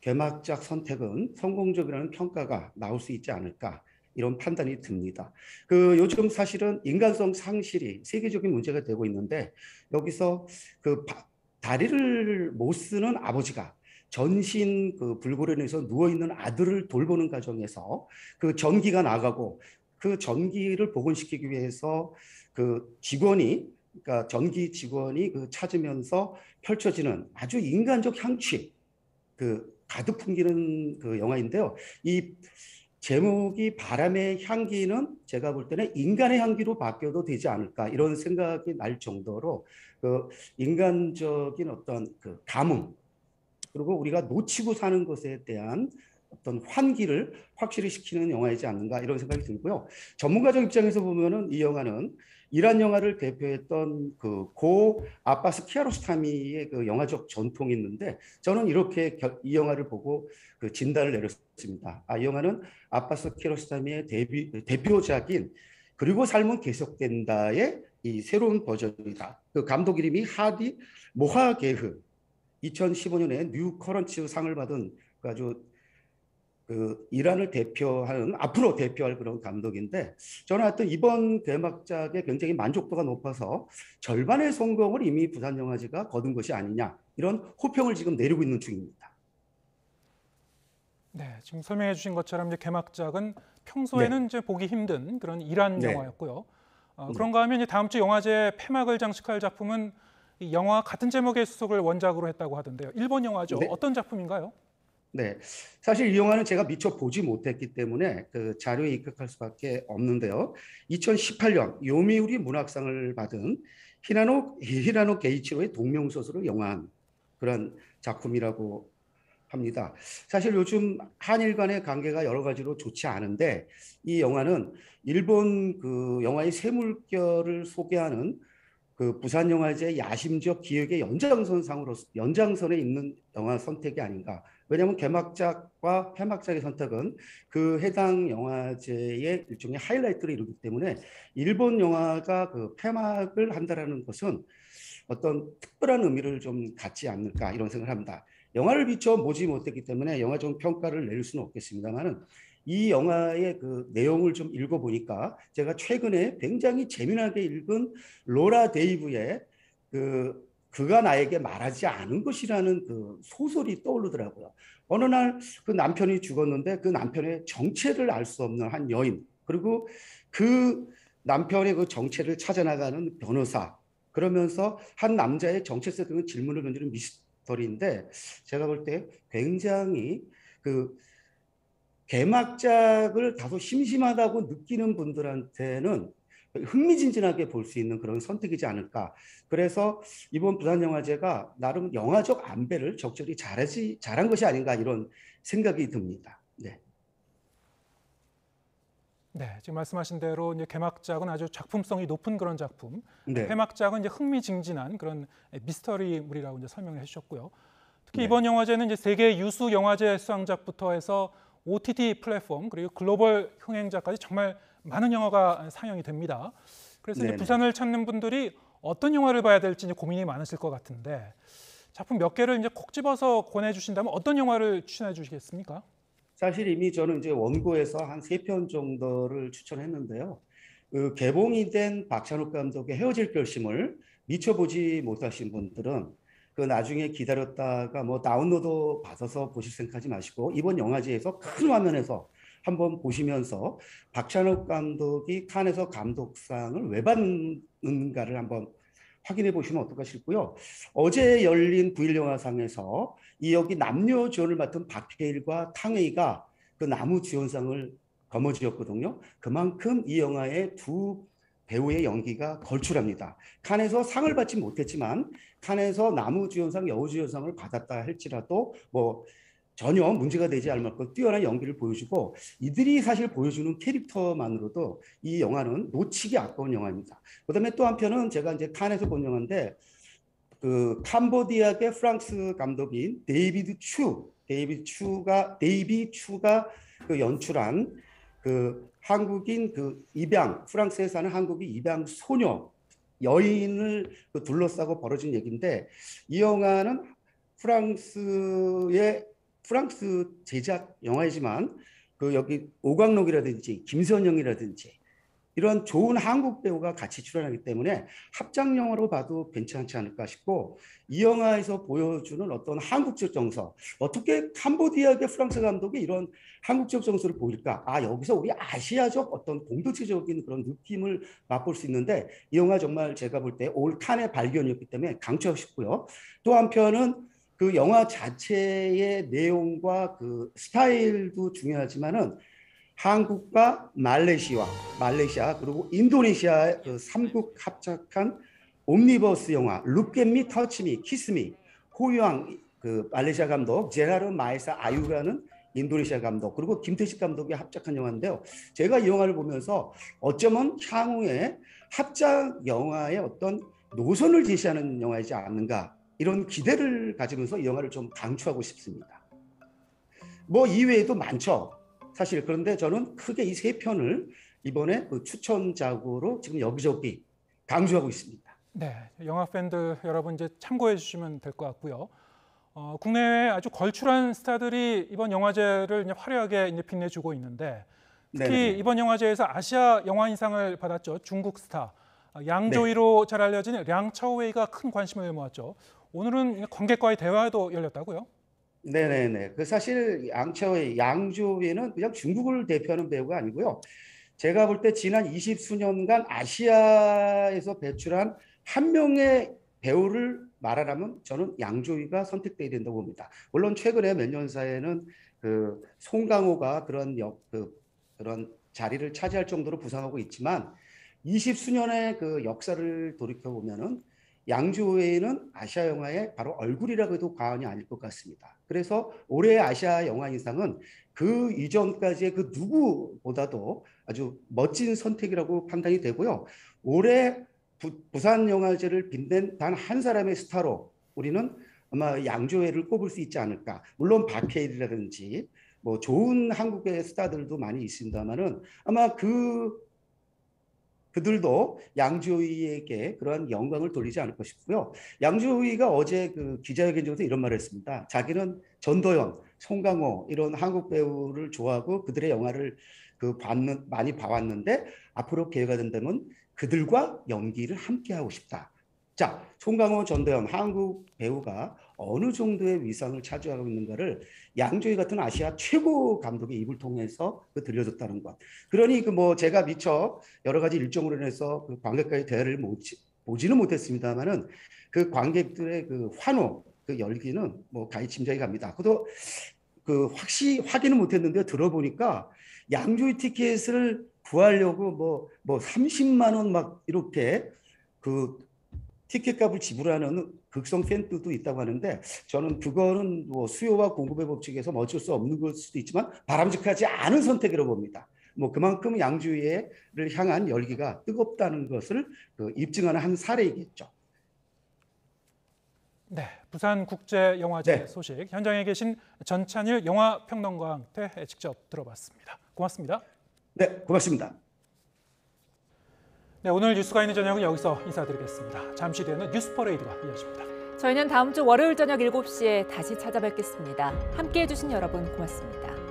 개막작 선택은 성공적이라는 평가가 나올 수 있지 않을까 이런 판단이 듭니다. 그 요즘 사실은 인간성 상실이 세계적인 문제가 되고 있는데 여기서 그 다리를 못 쓰는 아버지가 전신 그 불고령에서 누워 있는 아들을 돌보는 과정에서 그 전기가 나가고 그 전기를 복원시키기 위해서 그 직원이 그러니까 전기 직원이 그 찾으면서 펼쳐지는 아주 인간적 향취 그 가득 풍기는 그 영화인데요. 이 제목이 바람의 향기는 제가 볼 때는 인간의 향기로 바뀌어도 되지 않을까 이런 생각이 날 정도로 그 인간적인 어떤 그 감흥 그리고 우리가 놓치고 사는 것에 대한 어떤 환기를 확실히 시키는 영화이지 않는가 이런 생각이 들고요. 전문가적 입장에서 보면은 이 영화는 이란 영화를 대표했던 그 고 아바스 키아로스타미의 그 영화적 전통이 있는데 저는 이렇게 이 영화를 보고 그 진단을 내렸습니다. 이 영화는 아바스 키아로스타미의 대표작인 그리고 삶은 계속된다의 이 새로운 버전이다. 그 감독 이름이 하디 모하게흐 2015년에 뉴 커런츠 상을 받은 아주 그 이란을 대표하는 앞으로 대표할 그런 감독인데 저는 하여튼 이번 개막작에 굉장히 만족도가 높아서 절반의 성공을 이미 부산영화제가 거둔 것이 아니냐 이런 호평을 지금 내리고 있는 중입니다. 네, 지금 설명해 주신 것처럼 이제 개막작은 평소에는 네. 이제 보기 힘든 그런 이란 네. 영화였고요. 그런가 하면 이제 다음 주 영화제 폐막을 장식할 작품은 이 영화 같은 제목의 수속을 원작으로 했다고 하던데요. 일본 영화죠. 네. 어떤 작품인가요? 네, 사실 이 영화는 제가 미처 보지 못했기 때문에 그 자료에 입각할 수밖에 없는데요. 2018년 요미우리 문학상을 받은 히라노 게이치로의 동명소설을 영화한 그런 작품이라고 합니다. 사실 요즘 한일 간의 관계가 여러 가지로 좋지 않은데 이 영화는 일본 그 영화의 쇠물결을 소개하는 그 부산영화제 야심적 기획의 연장선에 있는 영화 선택이 아닌가. 왜냐하면 개막작과 폐막작의 선택은 그 해당 영화제의 일종의 하이라이트를 이루기 때문에 일본 영화가 그 폐막을 한다라는 것은 어떤 특별한 의미를 좀 갖지 않을까 이런 생각을 합니다. 영화를 비춰 보지 못했기 때문에 영화적 평가를 내릴 수는 없겠습니다만은 이 영화의 그 내용을 좀 읽어보니까 제가 최근에 굉장히 재미나게 읽은 로라 데이브의 그가 나에게 말하지 않은 것이라는 그 소설이 떠오르더라고요. 어느 날 그 남편이 죽었는데 그 남편의 정체를 알 수 없는 한 여인 그리고 그 남편의 그 정체를 찾아나가는 변호사 그러면서 한 남자의 정체성에 대한 질문을 던지는 미스터리인데 제가 볼 때 굉장히 그 개막작을 다소 심심하다고 느끼는 분들한테는 흥미진진하게 볼 수 있는 그런 선택이지 않을까. 그래서 이번 부산영화제가 나름 영화적 안배를 적절히 잘한 것이 아닌가 이런 생각이 듭니다. 네. 네, 지금 말씀하신 대로 이제 개막작은 아주 작품성이 높은 그런 작품, 네. 폐막작은 이제 흥미진진한 그런 미스터리물이라고 이제 설명을 해주셨고요. 특히 네. 이번 영화제는 이제 세계 유수 영화제 수상작부터 해서 OTT 플랫폼 그리고 글로벌 흥행작까지 정말 많은 영화가 상영이 됩니다. 그래서 이제 네네. 부산을 찾는 분들이 어떤 영화를 봐야 될지 이제 고민이 많으실 것 같은데 작품 몇 개를 이제 콕 집어서 권해주신다면 어떤 영화를 추천해 주시겠습니까? 사실 이미 저는 이제 원고에서 한 3편 정도를 추천했는데요. 그 개봉이 된 박찬욱 감독의 헤어질 결심을 미처 보지 못하신 분들은 그 나중에 기다렸다가 뭐 다운로드 받아서 보실 생각하지 마시고 이번 영화제에서 큰 화면에서 한번 보시면서 박찬욱 감독이 칸에서 감독상을 왜 받는가를 한번 확인해 보시면 어떨까 싶고요. 어제 열린 9일 영화상에서 이 여기 남녀 주연을 맡은 박해일과 탕웨이가 그 나무주연상을 거머쥐었거든요. 그만큼 이 영화의 두 배우의 연기가 걸출합니다. 칸에서 상을 받지 못했지만 칸에서 나무주연상, 여우주연상을 받았다 할지라도 뭐 전혀 문제가 되지 않을 만큼 뛰어난 연기를 보여주고, 이들이 사실 보여주는 캐릭터만으로도 이 영화는 놓치기 아까운 영화입니다. 그다음에 또 한편은 제가 이제 칸에서 본 영화인데, 그 캄보디아계 프랑스 감독인 데이비드 추가 그 연출한 그 한국인 그 입양, 프랑스에 사는 한국인 입양 소녀 여인을 둘러싸고 벌어진 얘기인데, 이 영화는 프랑스 제작 영화이지만 그 여기 오광록이라든지 김선영이라든지 이런 좋은 한국 배우가 같이 출연하기 때문에 합작 영화로 봐도 괜찮지 않을까 싶고, 이 영화에서 보여주는 어떤 한국적 정서, 어떻게 캄보디아계 프랑스 감독이 이런 한국적 정서를 보일까? 아, 여기서 우리 아시아적 어떤 공동체적인 그런 느낌을 맛볼 수 있는데, 이 영화 정말 제가 볼 때 올 칸의 발견이었기 때문에 강추하고 싶고요. 또 한편은 그 영화 자체의 내용과 그 스타일도 중요하지만은 한국과 말레이시아 그리고 인도네시아의 그 3국 합작한 옴니버스 영화 Look at me, touch me, kiss me, 호유왕 그 말레이시아 감독, 제라르 마에사 아유라는 인도네시아 감독, 그리고 김태식 감독이 합작한 영화인데요. 제가 이 영화를 보면서 어쩌면 향후에 합작 영화의 어떤 노선을 제시하는 영화이지 않는가, 이런 기대를 가지면서 이 영화를 좀 강추하고 싶습니다. 뭐 이외에도 많죠, 사실. 그런데 저는 크게 이 세 편을 이번에 그 추천작으로 지금 여기저기 강조하고 있습니다. 네, 영화 팬들 여러분 이제 참고해 주시면 될 것 같고요. 국내외 아주 걸출한 스타들이 이번 영화제를 이제 화려하게 이제 빛내주고 있는데, 특히 네네. 이번 영화제에서 아시아 영화인상을 받았죠. 중국 스타 양조위로 잘 알려진 량차오웨이가 큰 관심을 모았죠. 오늘은 관객과의 대화도 열렸다고요? 네네네. 그 사실 양조위는 그냥 중국을 대표하는 배우가 아니고요. 제가 볼 때 지난 20수년간 아시아에서 배출한 한 명의 배우를 말하라면 저는 양조위가 선택돼야 된다고 봅니다. 물론 최근에 몇 년 사이에는 그 송강호가 그런 자리를 차지할 정도로 부상하고 있지만, 20수년의 그 역사를 돌이켜 보면은 양조위는 아시아 영화의 바로 얼굴이라고 해도 과언이 아닐 것 같습니다. 그래서 올해의 아시아 영화인상은 그 이전까지의 그 누구보다도 아주 멋진 선택이라고 판단이 되고요. 올해 부산 영화제를 빛낸 단 한 사람의 스타로 우리는 아마 양조위를 꼽을 수 있지 않을까. 물론 박해일이라든지 뭐 좋은 한국의 스타들도 많이 있습니다만은 아마 그들도 양조위에게 그러한 영광을 돌리지 않을까 싶고요. 양조위가 어제 그 기자회견에서 이런 말을 했습니다. 자기는 전도연, 송강호 이런 한국 배우를 좋아하고 그들의 영화를 많이 봐왔는데, 앞으로 기회가 된다면 그들과 연기를 함께 하고 싶다. 자, 송강호, 전도연 한국 배우가 어느 정도의 위상을 차지하고 있는가를 양조위 같은 아시아 최고 감독의 입을 통해서 들려줬다는 것. 그러니 제가 미처 여러 가지 일정으로 인해서 그 관객과의 대화를 보지는 못했습니다만은 그 관객들의 그 환호, 그 열기는 가히 짐작이 갑니다. 그것도 확인은 못했는데 들어보니까 양조위 티켓을 구하려고 30만 원 막 이렇게 그 티켓값을 지불하는 극성 팬들도 있다고 하는데, 저는 그거는 수요와 공급의 법칙에서 어쩔 수 없는 걸 수도 있지만 바람직하지 않은 선택이라고 봅니다. 그만큼 양조위를 향한 열기가 뜨겁다는 것을 입증하는 한 사례이겠죠. 네, 부산국제영화제 네. 소식 현장에 계신 전찬일 영화평론가한테 직접 들어봤습니다. 고맙습니다. 네, 고맙습니다. 네, 오늘 뉴스가 있는 저녁은 여기서 인사드리겠습니다. 잠시 뒤에는 뉴스퍼레이드가 이어집니다. 저희는 다음 주 월요일 저녁 7시에 다시 찾아뵙겠습니다. 함께해 주신 여러분 고맙습니다.